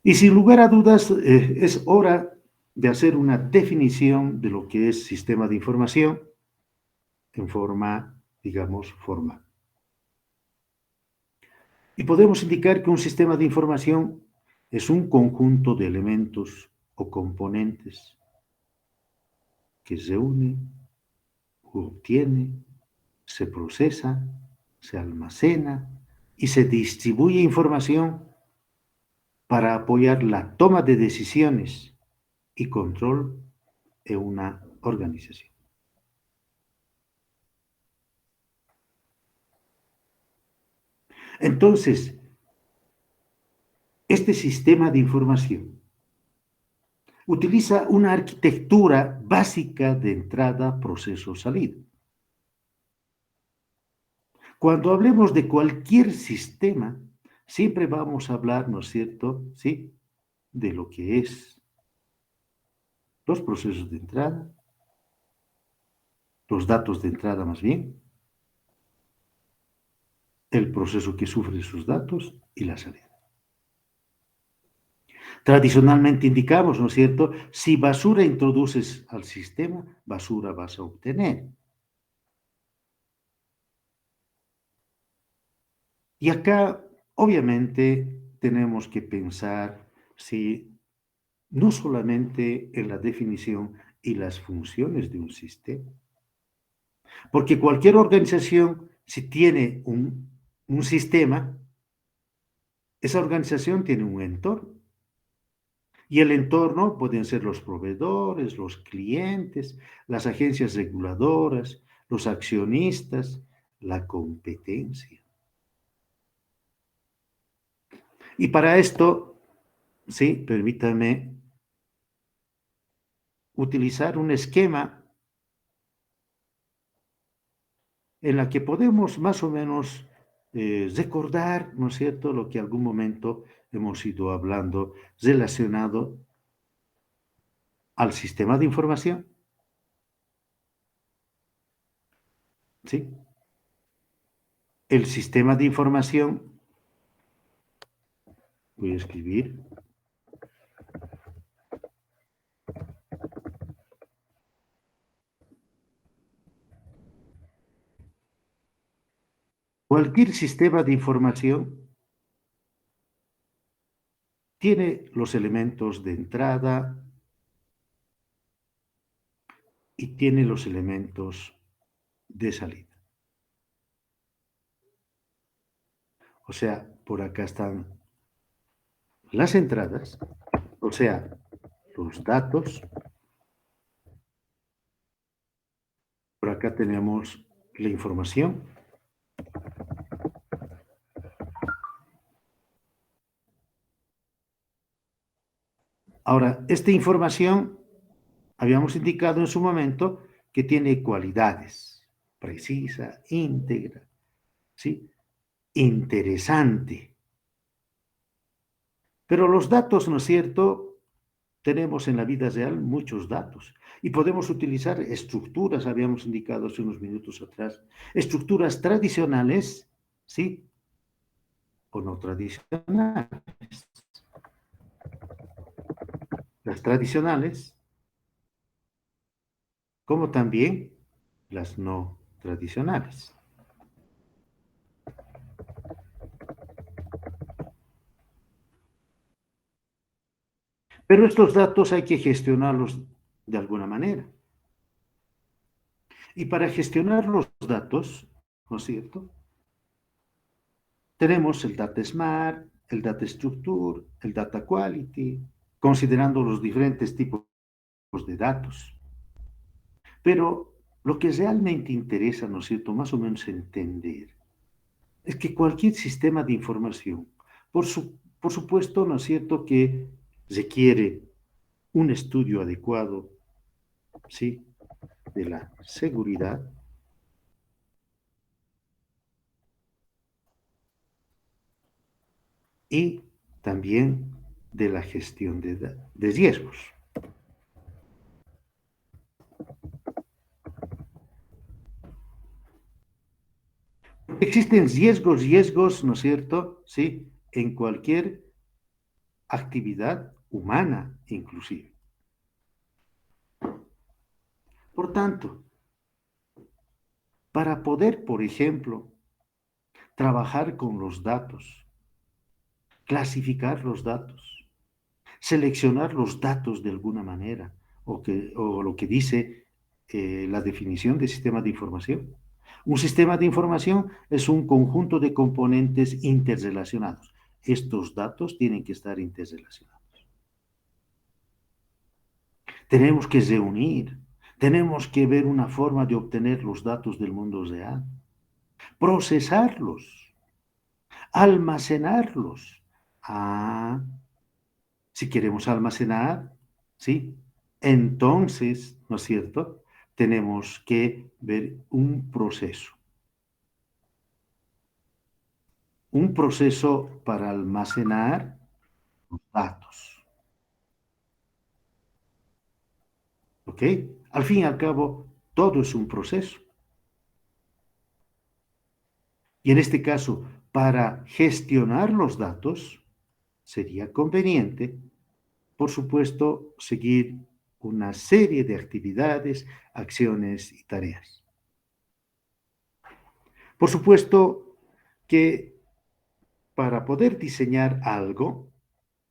Y sin lugar a dudas, es hora de hacer una definición de lo que es sistema de información en forma, digamos, formal. Y podemos indicar que un sistema de información es un conjunto de elementos o componentes que se une, obtiene, se procesa, se almacena y se distribuye información para apoyar la toma de decisiones y control en una organización. Entonces, este sistema de información utiliza una arquitectura básica de entrada, proceso, salida. Cuando hablemos de cualquier sistema, siempre vamos a hablar, ¿no es cierto?, ¿sí?, de lo que es los procesos de entrada, los datos de entrada más bien, el proceso que sufre sus datos y la salida. Tradicionalmente indicamos, ¿no es cierto?, si basura introduces al sistema, basura vas a obtener. Y acá, obviamente, tenemos que pensar si no solamente en la definición y las funciones de un sistema, porque cualquier organización, si tiene un sistema, esa organización tiene un entorno. Y el entorno pueden ser los proveedores, los clientes, las agencias reguladoras, los accionistas, la competencia. Y para esto, sí, permítanme utilizar un esquema en la que podemos más o menos recordar, ¿no es cierto?, lo que algún momento hemos ido hablando relacionado al sistema de información, ¿sí? El sistema de información, voy a escribir, cualquier sistema de información tiene los elementos de entrada y tiene los elementos de salida. O sea, por acá están las entradas, o sea, los datos. Por acá tenemos la información. Ahora, esta información, habíamos indicado en su momento que tiene cualidades: precisa, íntegra, ¿sí?, interesante. Pero los datos, ¿no es cierto? Tenemos en la vida real muchos datos y podemos utilizar estructuras, habíamos indicado hace unos minutos atrás, estructuras tradicionales, ¿sí?, o no tradicionales. Las tradicionales, como también las no tradicionales. Pero estos datos hay que gestionarlos de alguna manera. Y para gestionar los datos, ¿no es cierto?, tenemos el Data Smart, el Data Structure, el Data Quality, considerando los diferentes tipos de datos. Pero lo que realmente interesa, ¿no es cierto?, más o menos entender, es que cualquier sistema de información, por supuesto, ¿no es cierto?, que requiere un estudio adecuado, ¿sí?, de la seguridad y también de la gestión de riesgos. Existen riesgos, ¿no es cierto?, ¿sí?, en cualquier actividad humana, inclusive. Por tanto, para poder, por ejemplo, trabajar con los datos, clasificar los datos, seleccionar los datos de alguna manera, o lo que dice la definición de sistema de información. Un sistema de información es un conjunto de componentes interrelacionados. Estos datos tienen que estar interrelacionados. Tenemos que reunir, tenemos que ver una forma de obtener los datos del mundo real, procesarlos, almacenarlos. Ah, si queremos almacenar, ¿sí?, entonces, ¿no es cierto?, tenemos que ver un proceso para almacenar los datos. ¿Ok? Al fin y al cabo, todo es un proceso. Y en este caso, para gestionar los datos, sería conveniente, por supuesto, seguir una serie de actividades, acciones y tareas. Por supuesto que para poder diseñar algo,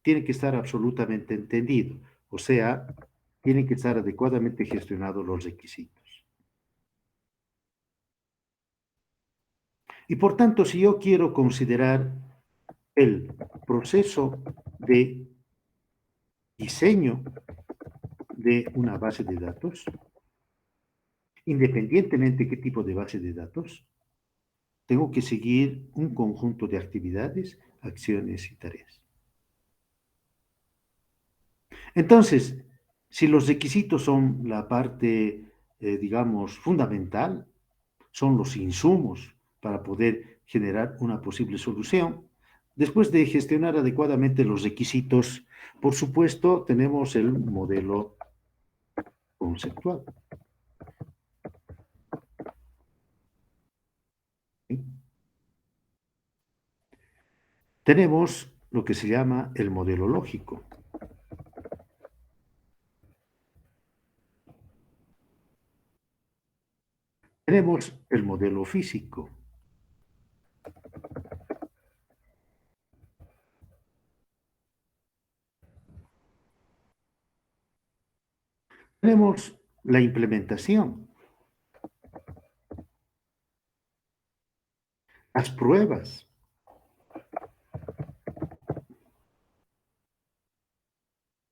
tiene que estar absolutamente entendido, o sea, tienen que estar adecuadamente gestionados los requisitos. Y por tanto, si yo quiero considerar el proceso de diseño de una base de datos, independientemente qué tipo de base de datos, tengo que seguir un conjunto de actividades, acciones y tareas. Entonces, si los requisitos son la parte, digamos, fundamental, son los insumos para poder generar una posible solución, después de gestionar adecuadamente los requisitos, por supuesto, tenemos el modelo conceptual. ¿Sí? Tenemos lo que se llama el modelo lógico. Tenemos el modelo físico. Tenemos la implementación, las pruebas.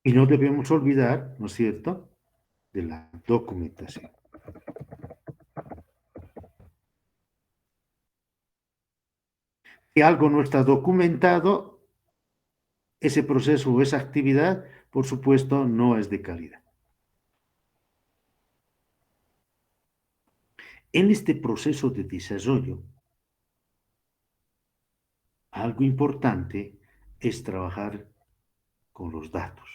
Y no debemos olvidar, ¿no es cierto?, de la documentación. Si algo no está documentado, ese proceso o esa actividad, por supuesto, no es de calidad. En este proceso de desarrollo, algo importante es trabajar con los datos.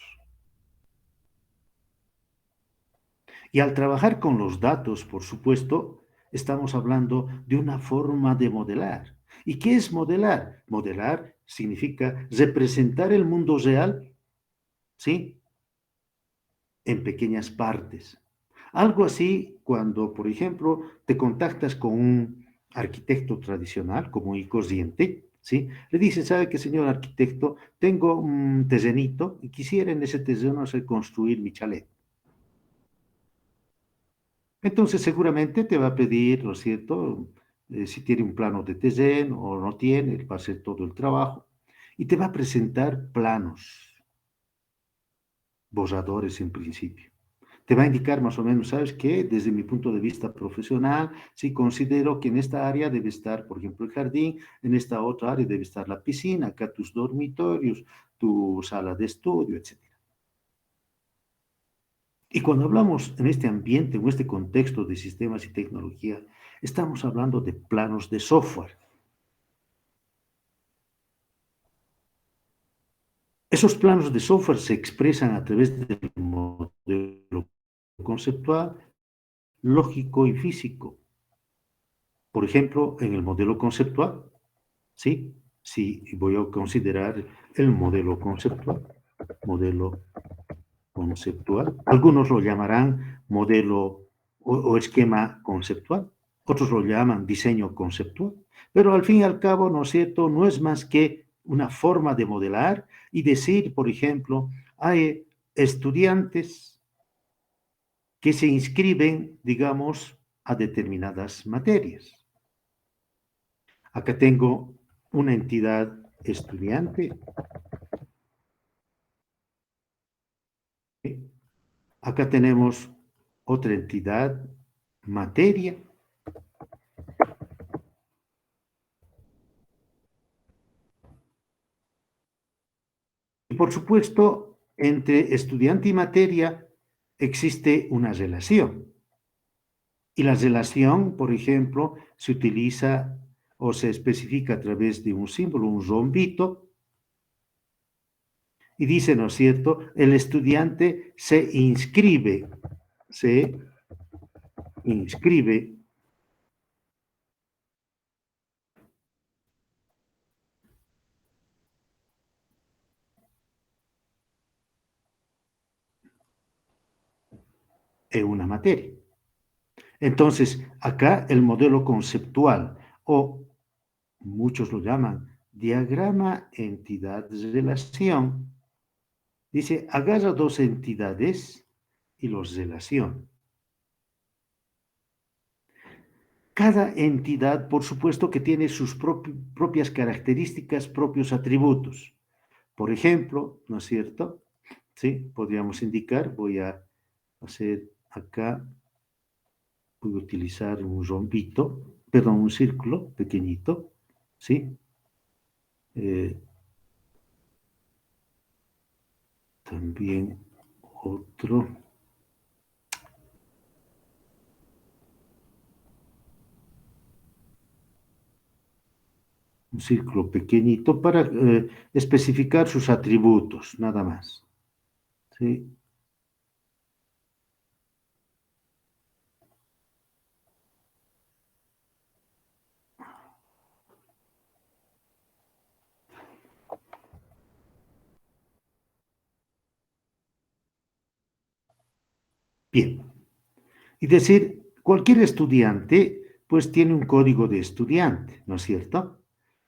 Y al trabajar con los datos, por supuesto, estamos hablando de una forma de modelar. ¿Y qué es modelar? Modelar significa representar el mundo real, ¿sí?, en pequeñas partes. Algo así cuando, por ejemplo, te contactas con un arquitecto tradicional, común y corriente, ¿sí? Le dices, ¿sabe qué, señor arquitecto? Tengo un terrenito y quisiera en ese terreno hacer construir mi chalet. Entonces seguramente te va a pedir, ¿no es cierto?, si tiene un plano de terreno o no tiene, él va a hacer todo el trabajo y te va a presentar planos, borradores en principio. Te va a indicar más o menos, ¿sabes qué? Desde mi punto de vista profesional, sí considero que en esta área debe estar, por ejemplo, el jardín, en esta otra área debe estar la piscina, acá tus dormitorios, tu sala de estudio, etcétera. Y cuando hablamos en este ambiente, en este contexto de sistemas y tecnología, estamos hablando de planos de software. Esos planos de software se expresan a través del modelo conceptual, lógico y físico. Por ejemplo, en el modelo conceptual, ¿sí? Si voy a considerar el modelo conceptual. Algunos lo llamarán modelo o esquema conceptual, otros lo llaman diseño conceptual, pero al fin y al cabo, ¿no es cierto?, no es más que una forma de modelar y decir, por ejemplo, hay estudiantes que se inscriben, digamos, a determinadas materias. Acá tengo una entidad estudiante. Acá tenemos otra entidad, materia. Y por supuesto, entre estudiante y materia existe una relación. Y la relación, por ejemplo, se utiliza o se especifica a través de un símbolo, un rombito, y dice, ¿no es cierto?, el estudiante se inscribe en una materia. Entonces, acá el modelo conceptual, o muchos lo llaman diagrama entidad-relación. Dice, agarra dos entidades y los relaciona. Cada entidad, por supuesto, que tiene sus propias características, propios atributos. Por ejemplo, ¿no es cierto? Sí, podríamos indicar, voy a hacer acá, voy a utilizar un rombito, perdón, un círculo pequeñito, ¿sí? También otro. Un círculo pequeñito para especificar sus atributos, nada más. ¿Sí? Bien. Y decir, cualquier estudiante, pues tiene un código de estudiante, ¿no es cierto?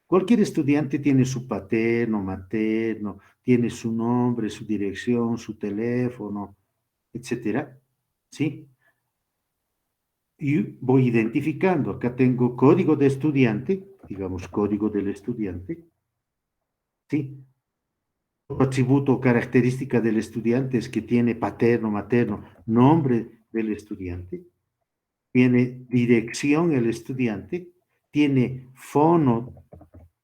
Cualquier estudiante tiene su paterno, materno, tiene su nombre, su dirección, su teléfono, etcétera, ¿sí? Y voy identificando, acá tengo código de estudiante, digamos código del estudiante, ¿sí? Otro atributo o característica del estudiante es que tiene paterno, materno, nombre del estudiante, tiene dirección el estudiante, tiene fono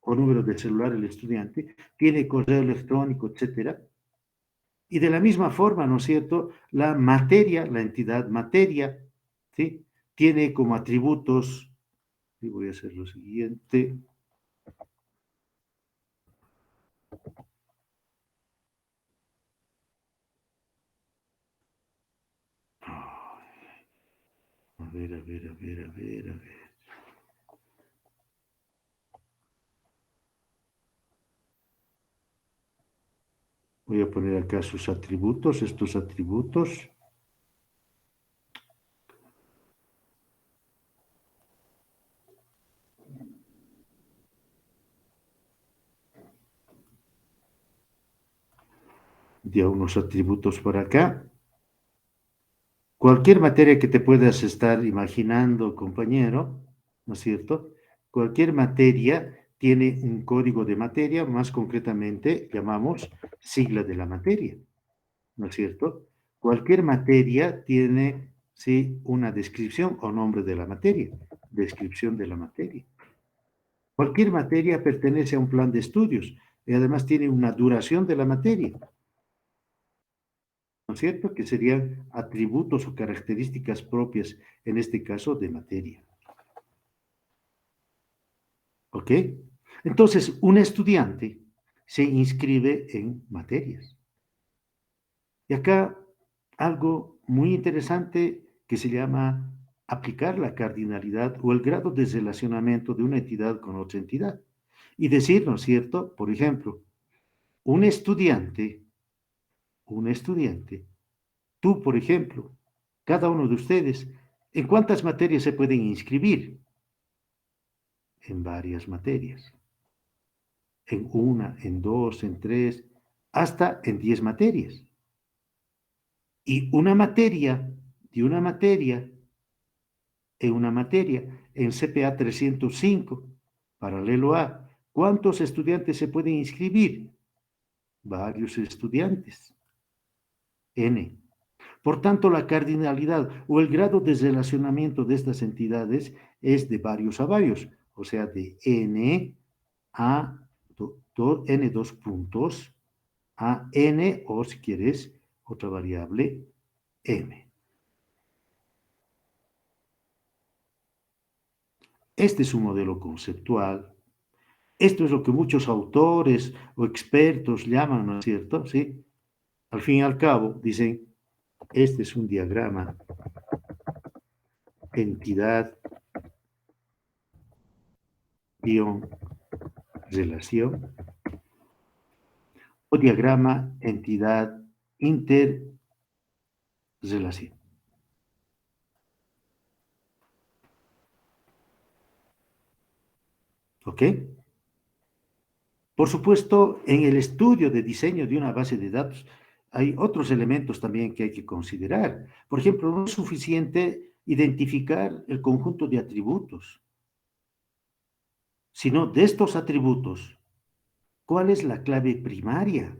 o número de celular el estudiante, tiene correo electrónico, etcétera. Y de la misma forma, ¿no es cierto? La materia, la entidad materia, ¿sí? Tiene como atributos, y voy a hacer lo siguiente. A ver, a ver, a ver, a ver, a ver. Voy a poner acá sus atributos, estos atributos. Ya unos atributos por acá. Cualquier materia que te puedas estar imaginando, compañero, ¿no es cierto? Cualquier materia tiene un código de materia, más concretamente llamamos sigla de la materia, ¿no es cierto? Cualquier materia tiene, sí, una descripción o nombre de la materia, descripción de la materia. Cualquier materia pertenece a un plan de estudios y además tiene una duración de la materia, ¿no es cierto? Que serían atributos o características propias, en este caso, de materia. ¿Ok? Entonces, un estudiante se inscribe en materias. Y acá algo muy interesante que se llama aplicar la cardinalidad o el grado de relacionamiento de una entidad con otra entidad. Y decir, ¿no es cierto? Por ejemplo, un estudiante, un estudiante, tú, por ejemplo, cada uno de ustedes, ¿en cuántas materias se pueden inscribir? En varias materias. En una, en dos, en tres, hasta en 10 materias. Y una materia, de una materia, en CPA 305, paralelo A, ¿cuántos estudiantes se pueden inscribir? Varios estudiantes. N. Por tanto, la cardinalidad o el grado de relacionamiento de estas entidades es de varios a varios, o sea, de N a N dos puntos a N o, si quieres, otra variable, M. Este es un modelo conceptual. Esto es lo que muchos autores o expertos llaman, ¿no es cierto? ¿Sí? Al fin y al cabo, dicen, este es un diagrama entidad guión relación o diagrama entidad interrelación. ¿Ok? Por supuesto, en el estudio de diseño de una base de datos hay otros elementos también que hay que considerar. Por ejemplo, no es suficiente identificar el conjunto de atributos, sino de estos atributos, ¿cuál es la clave primaria?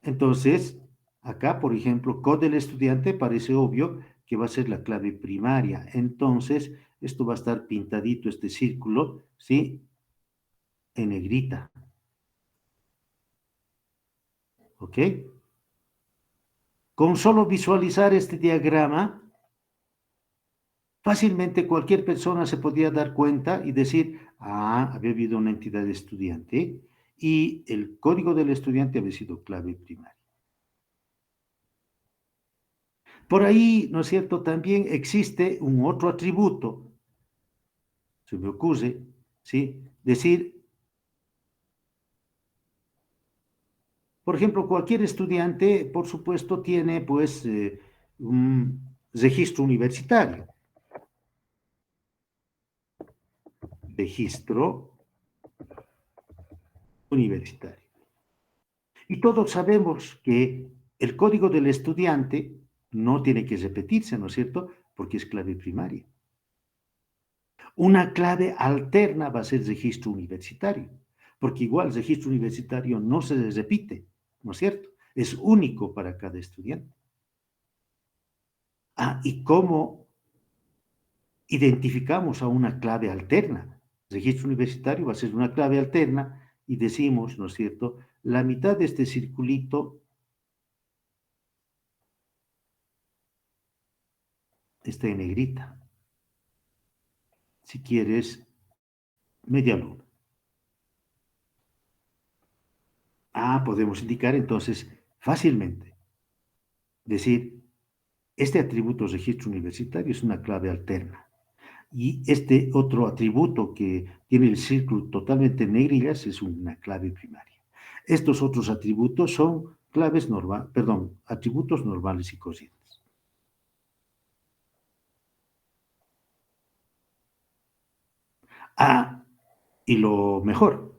Entonces, acá, por ejemplo, code del estudiante parece obvio que va a ser la clave primaria. Entonces, esto va a estar pintadito, este círculo, ¿sí? En negrita. ¿Ok? Con solo visualizar este diagrama, fácilmente cualquier persona se podría dar cuenta y decir, ah, había habido una entidad de estudiante y el código del estudiante había sido clave primaria. Por ahí, ¿no es cierto? También existe un otro atributo, se me ocurre, ¿sí? Decir, por ejemplo, cualquier estudiante, por supuesto, tiene, pues, un registro universitario. Registro universitario. Y todos sabemos que el código del estudiante no tiene que repetirse, ¿no es cierto? Porque es clave primaria. Una clave alterna va a ser registro universitario, porque igual registro universitario no se repite, ¿no es cierto? Es único para cada estudiante. Ah, ¿y cómo identificamos a una clave alterna? Registro universitario va a ser una clave alterna y decimos, ¿no es cierto? La mitad de este circulito está en negrita. Si quieres, media luna. Ah, podemos indicar entonces fácilmente, decir, este atributo registro universitario es una clave alterna. Y este otro atributo que tiene el círculo totalmente en negrillas es una clave primaria. Estos otros atributos son atributos normales y corrientes. Ah, y lo mejor,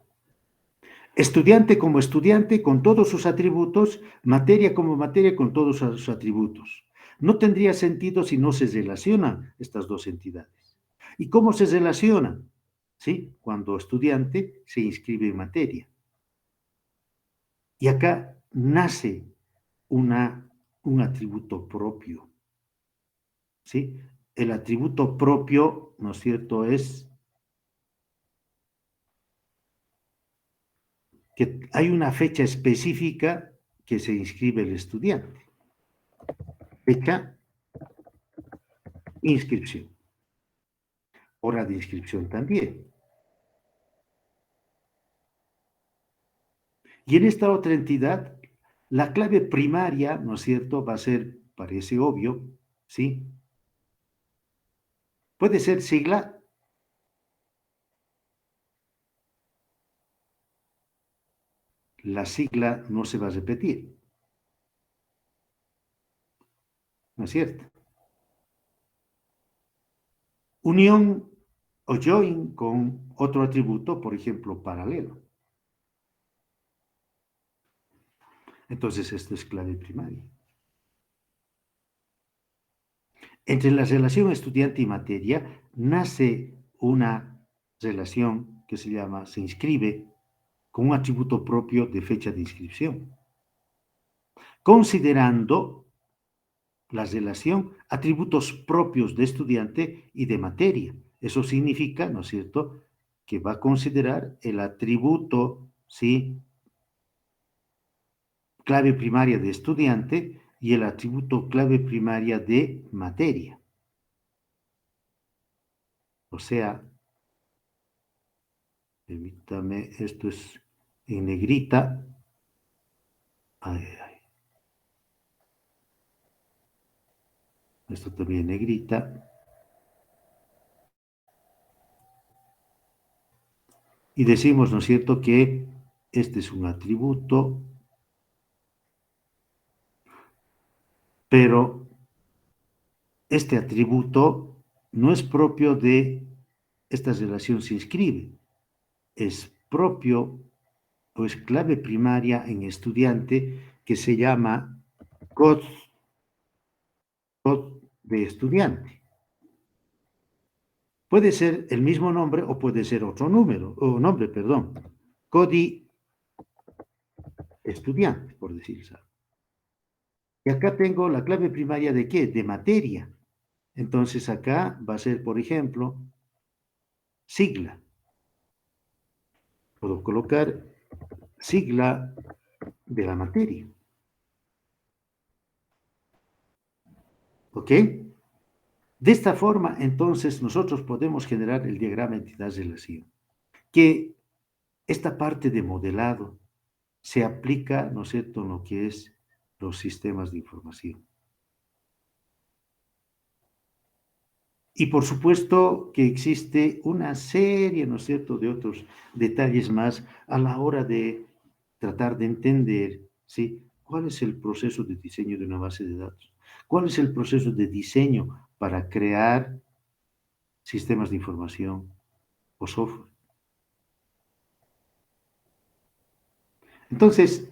estudiante como estudiante con todos sus atributos, materia como materia con todos sus atributos. No tendría sentido si no se relacionan estas dos entidades. ¿Y cómo se relacionan? ¿Sí? Cuando estudiante se inscribe en materia. Y acá nace un atributo propio. ¿Sí? El atributo propio, ¿no es cierto?, es que hay una fecha específica que se inscribe el estudiante. Fecha, inscripción. Hora de inscripción también. Y en esta otra entidad, la clave primaria, ¿no es cierto?, va a ser, parece obvio, ¿sí? Puede ser sigla, la sigla no se va a repetir, ¿no es cierto? Unión o join con otro atributo, por ejemplo, paralelo. Entonces, esto es clave primaria. Entre la relación estudiante y materia nace una relación que se inscribe con un atributo propio de fecha de inscripción, considerando la relación atributos propios de estudiante y de materia. Eso significa, ¿no es cierto?, que va a considerar el atributo, ¿sí?, clave primaria de estudiante y el atributo clave primaria de materia. O sea, permítame, esto es en negrita. Ay, ay. Esto también en negrita. Y decimos, ¿no es cierto?, que este es un atributo, pero este atributo no es propio de esta relación se inscribe, es propio, pues clave primaria en estudiante que se llama COD, COD de estudiante. Puede ser el mismo nombre o puede ser otro número, o nombre, perdón. CODI estudiante, por decirlo. Y acá tengo la clave primaria de qué? De materia. Entonces acá va a ser, por ejemplo, sigla. Puedo colocar sigla de la materia. ¿Ok? De esta forma, entonces, nosotros podemos generar el diagrama entidad-relación, que esta parte de modelado se aplica, ¿no es cierto?, en lo que es los sistemas de información. Y por supuesto que existe una serie, ¿no es cierto?, de otros detalles más a la hora de tratar de entender, ¿sí?, cuál es el proceso de diseño de una base de datos, cuál es el proceso de diseño para crear sistemas de información o software. Entonces,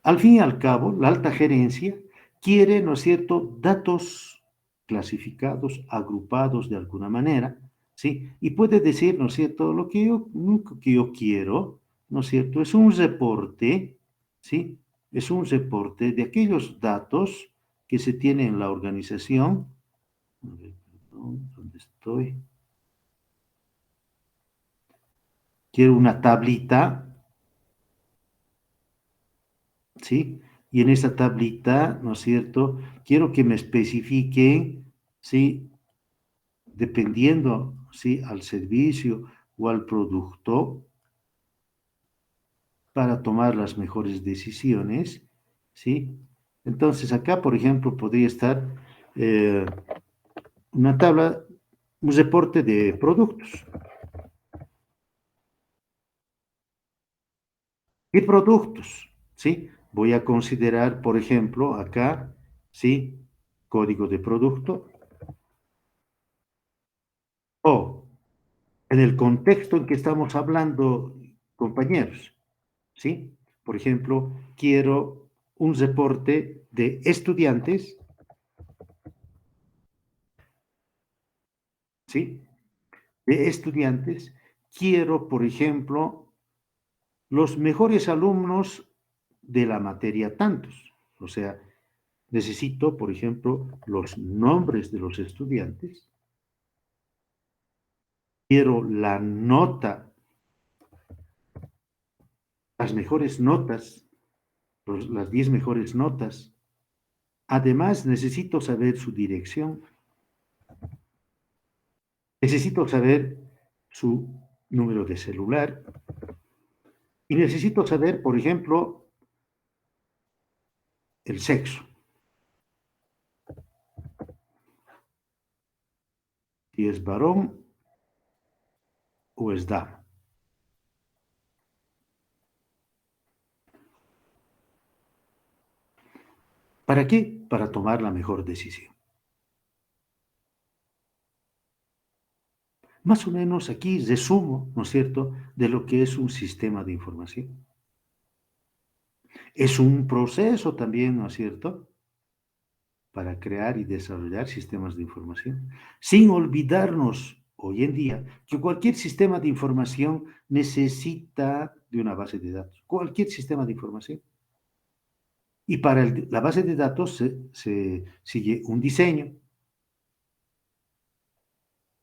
al fin y al cabo, la alta gerencia quiere, ¿no es cierto?, datos clasificados, agrupados de alguna manera, ¿sí? Y puede decir, ¿no es cierto?, lo que yo quiero, ¿no es cierto?, es un reporte, ¿sí? Es un reporte de aquellos datos que se tienen en la organización. A ver, perdón, ¿dónde estoy? Quiero una tablita, ¿sí? Y en esa tablita, ¿no es cierto?, quiero que me especifiquen, ¿sí?, dependiendo, ¿sí?, al servicio o al producto, para tomar las mejores decisiones, ¿sí? Entonces, acá, por ejemplo, podría estar eh, una tabla, un reporte de productos. ¿Qué productos? ¿Sí? Voy a considerar, por ejemplo, acá, ¿sí?, código de producto, o en el contexto en que estamos hablando, compañeros, ¿sí? Por ejemplo, quiero un reporte de estudiantes, ¿sí? De estudiantes, quiero, por ejemplo, los mejores alumnos de la materia tantos. O sea, necesito, por ejemplo, los nombres de los estudiantes, quiero la nota, las mejores notas, las 10 mejores notas. Además, necesito saber su dirección, necesito saber su número de celular y necesito saber, por ejemplo, el sexo, si es varón o es dama. ¿Para qué? Para tomar la mejor decisión. Más o menos aquí resumo, ¿no es cierto?, de lo que es un sistema de información. Es un proceso también, ¿no es cierto?, para crear y desarrollar sistemas de información, sin olvidarnos hoy en día que cualquier sistema de información necesita de una base de datos, cualquier sistema de información. Y para la base de datos se sigue un diseño.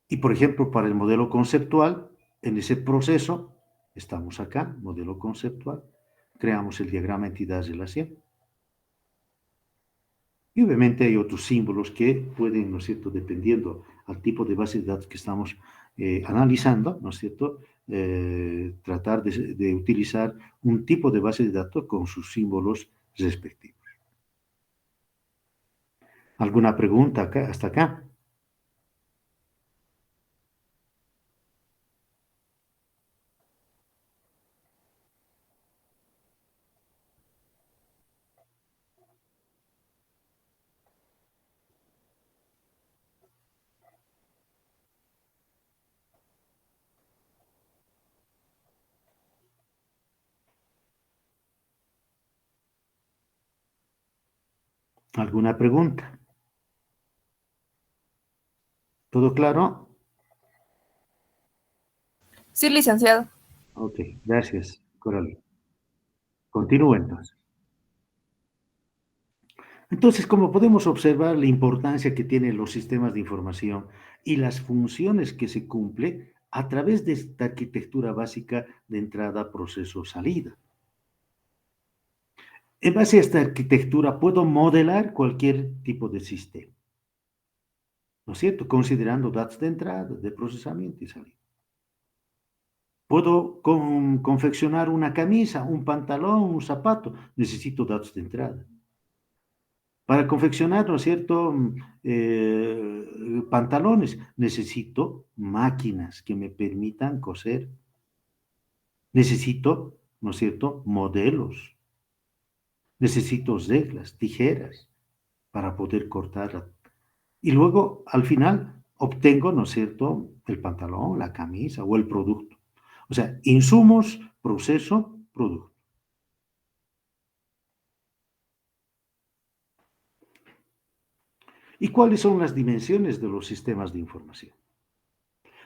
Y, por ejemplo, para el modelo conceptual, en ese proceso, estamos acá, modelo conceptual, creamos el diagrama entidad-relación. Y obviamente hay otros símbolos que pueden, ¿no es cierto?, dependiendo al tipo de base de datos que estamos analizando, ¿no es cierto?, tratar de utilizar un tipo de base de datos con sus símbolos respectivos. ¿Alguna pregunta acá, hasta acá? ¿Alguna pregunta? ¿Todo claro? Sí, licenciado. Ok, gracias, Coralie. Continúo entonces. Entonces, como podemos observar la importancia que tienen los sistemas de información y las funciones que se cumple a través de esta arquitectura básica de entrada, proceso, salida. En base a esta arquitectura puedo modelar cualquier tipo de sistema, ¿no es cierto? Considerando datos de entrada, de procesamiento y salida. Puedo confeccionar una camisa, un pantalón, un zapato. Necesito datos de entrada. Para confeccionar, ¿no es cierto? Pantalones, necesito máquinas que me permitan coser. Necesito, ¿no es cierto? Modelos. Necesito reglas, tijeras para poder cortar. Y luego, al final, obtengo, ¿no es cierto? El pantalón, la camisa o el producto. O sea, insumos, proceso, producto. ¿Y cuáles son las dimensiones de los sistemas de información?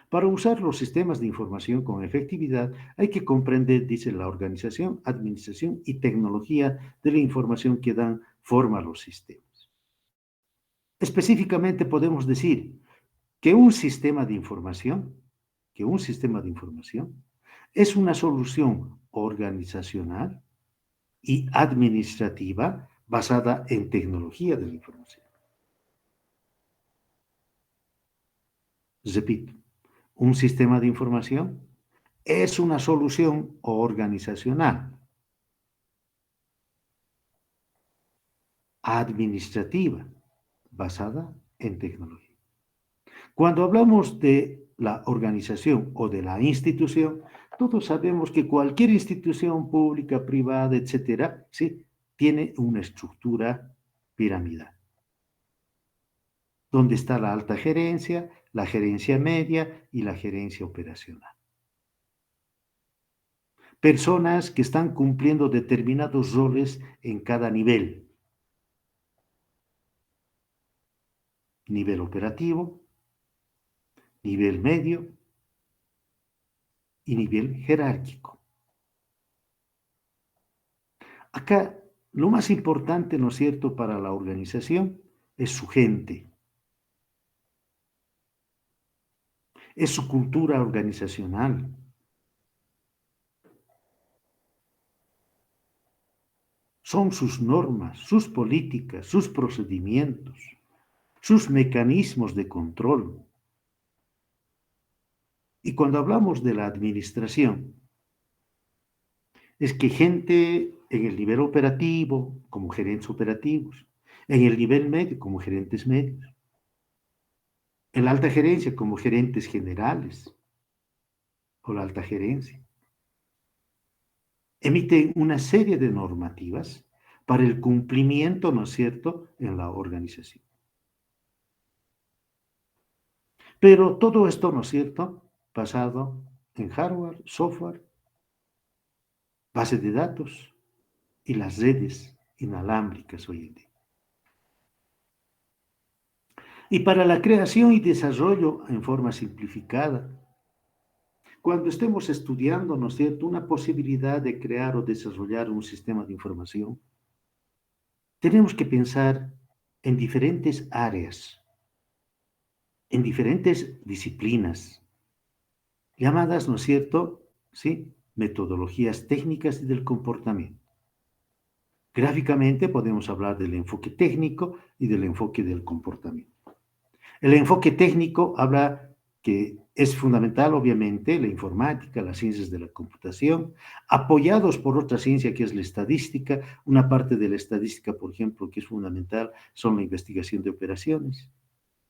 Para usar los sistemas de información con efectividad hay que comprender, dice, la organización, administración y tecnología de la información que dan forma a los sistemas. Específicamente podemos decir que un sistema de información es una solución organizacional y administrativa basada en tecnología de la información. Repito, un sistema de información es una solución organizacional, administrativa, basada en tecnología. Cuando hablamos de la organización o de la institución, todos sabemos que cualquier institución pública, privada, etcétera, ¿sí? Tiene una estructura piramidal, donde está la alta gerencia, la gerencia media y la gerencia operacional. Personas que están cumpliendo determinados roles en cada nivel. Nivel operativo, nivel medio y nivel jerárquico. Acá lo más importante, ¿no es cierto?, para la organización es su gente, es su cultura organizacional, son sus normas, sus políticas, sus procedimientos, sus mecanismos de control. Y cuando hablamos de la administración, es que gente en el nivel operativo, como gerentes operativos, en el nivel medio, como gerentes medios, en la alta gerencia, como gerentes generales, o la alta gerencia, emiten una serie de normativas para el cumplimiento, ¿no es cierto?, en la organización. Pero todo esto, ¿no es cierto?, basado en hardware, software, base de datos y las redes inalámbricas hoy en día. Y para la creación y desarrollo en forma simplificada, cuando estemos estudiando, ¿no es cierto?, una posibilidad de crear o desarrollar un sistema de información, tenemos que pensar en diferentes áreas, en diferentes disciplinas, llamadas, ¿no es cierto?, ¿sí?, metodologías técnicas y del comportamiento. Gráficamente podemos hablar del enfoque técnico y del enfoque del comportamiento. El enfoque técnico habla que es fundamental, obviamente, la informática, las ciencias de la computación, apoyados por otra ciencia que es la estadística. Una parte de la estadística, por ejemplo, que es fundamental, son la investigación de operaciones.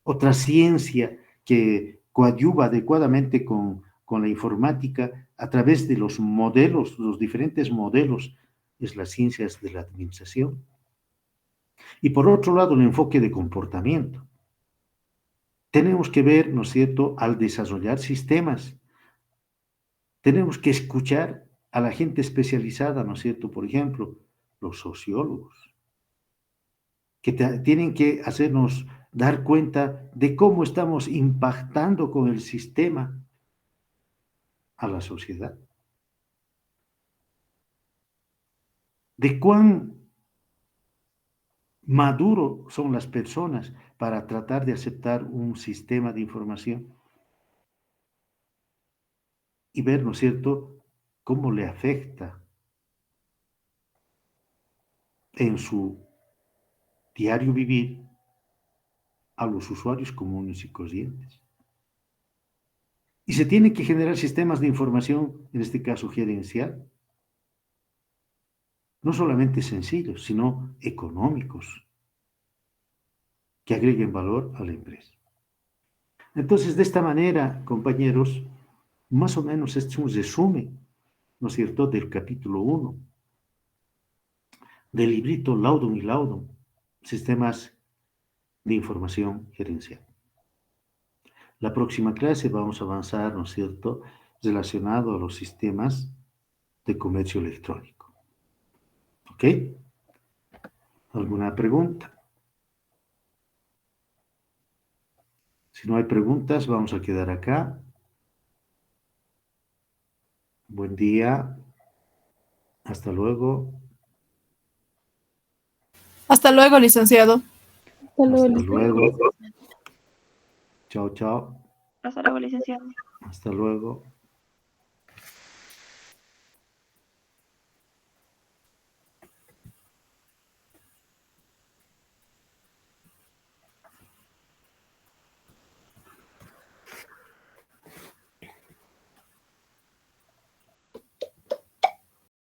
Otra ciencia que coadyuva adecuadamente con la informática a través de los modelos, los diferentes modelos, es las ciencias de la administración. Y por otro lado, el enfoque de comportamiento. Tenemos que ver, ¿no es cierto?, al desarrollar sistemas, tenemos que escuchar a la gente especializada, ¿no es cierto?, por ejemplo, los sociólogos, que tienen que hacernos dar cuenta de cómo estamos impactando con el sistema a la sociedad, de cuán maduro son las personas para tratar de aceptar un sistema de información y ver, ¿no es cierto?, cómo le afecta en su diario vivir a los usuarios comunes y corrientes. Y se tienen que generar sistemas de información, en este caso gerencial, no solamente sencillos, sino económicos, que agreguen valor a la empresa. Entonces, de esta manera, compañeros, más o menos este es un resumen, ¿no es cierto?, del capítulo 1, del librito Laudon y Laudon, Sistemas de Información Gerencial. La próxima clase vamos a avanzar, ¿no es cierto?, relacionado a los sistemas de comercio electrónico. ¿Ok? ¿Alguna pregunta? Si no hay preguntas, vamos a quedar acá. Buen día. Hasta luego. Hasta luego, licenciado. Hasta luego. Chao, chao. Hasta luego, licenciado. Hasta luego.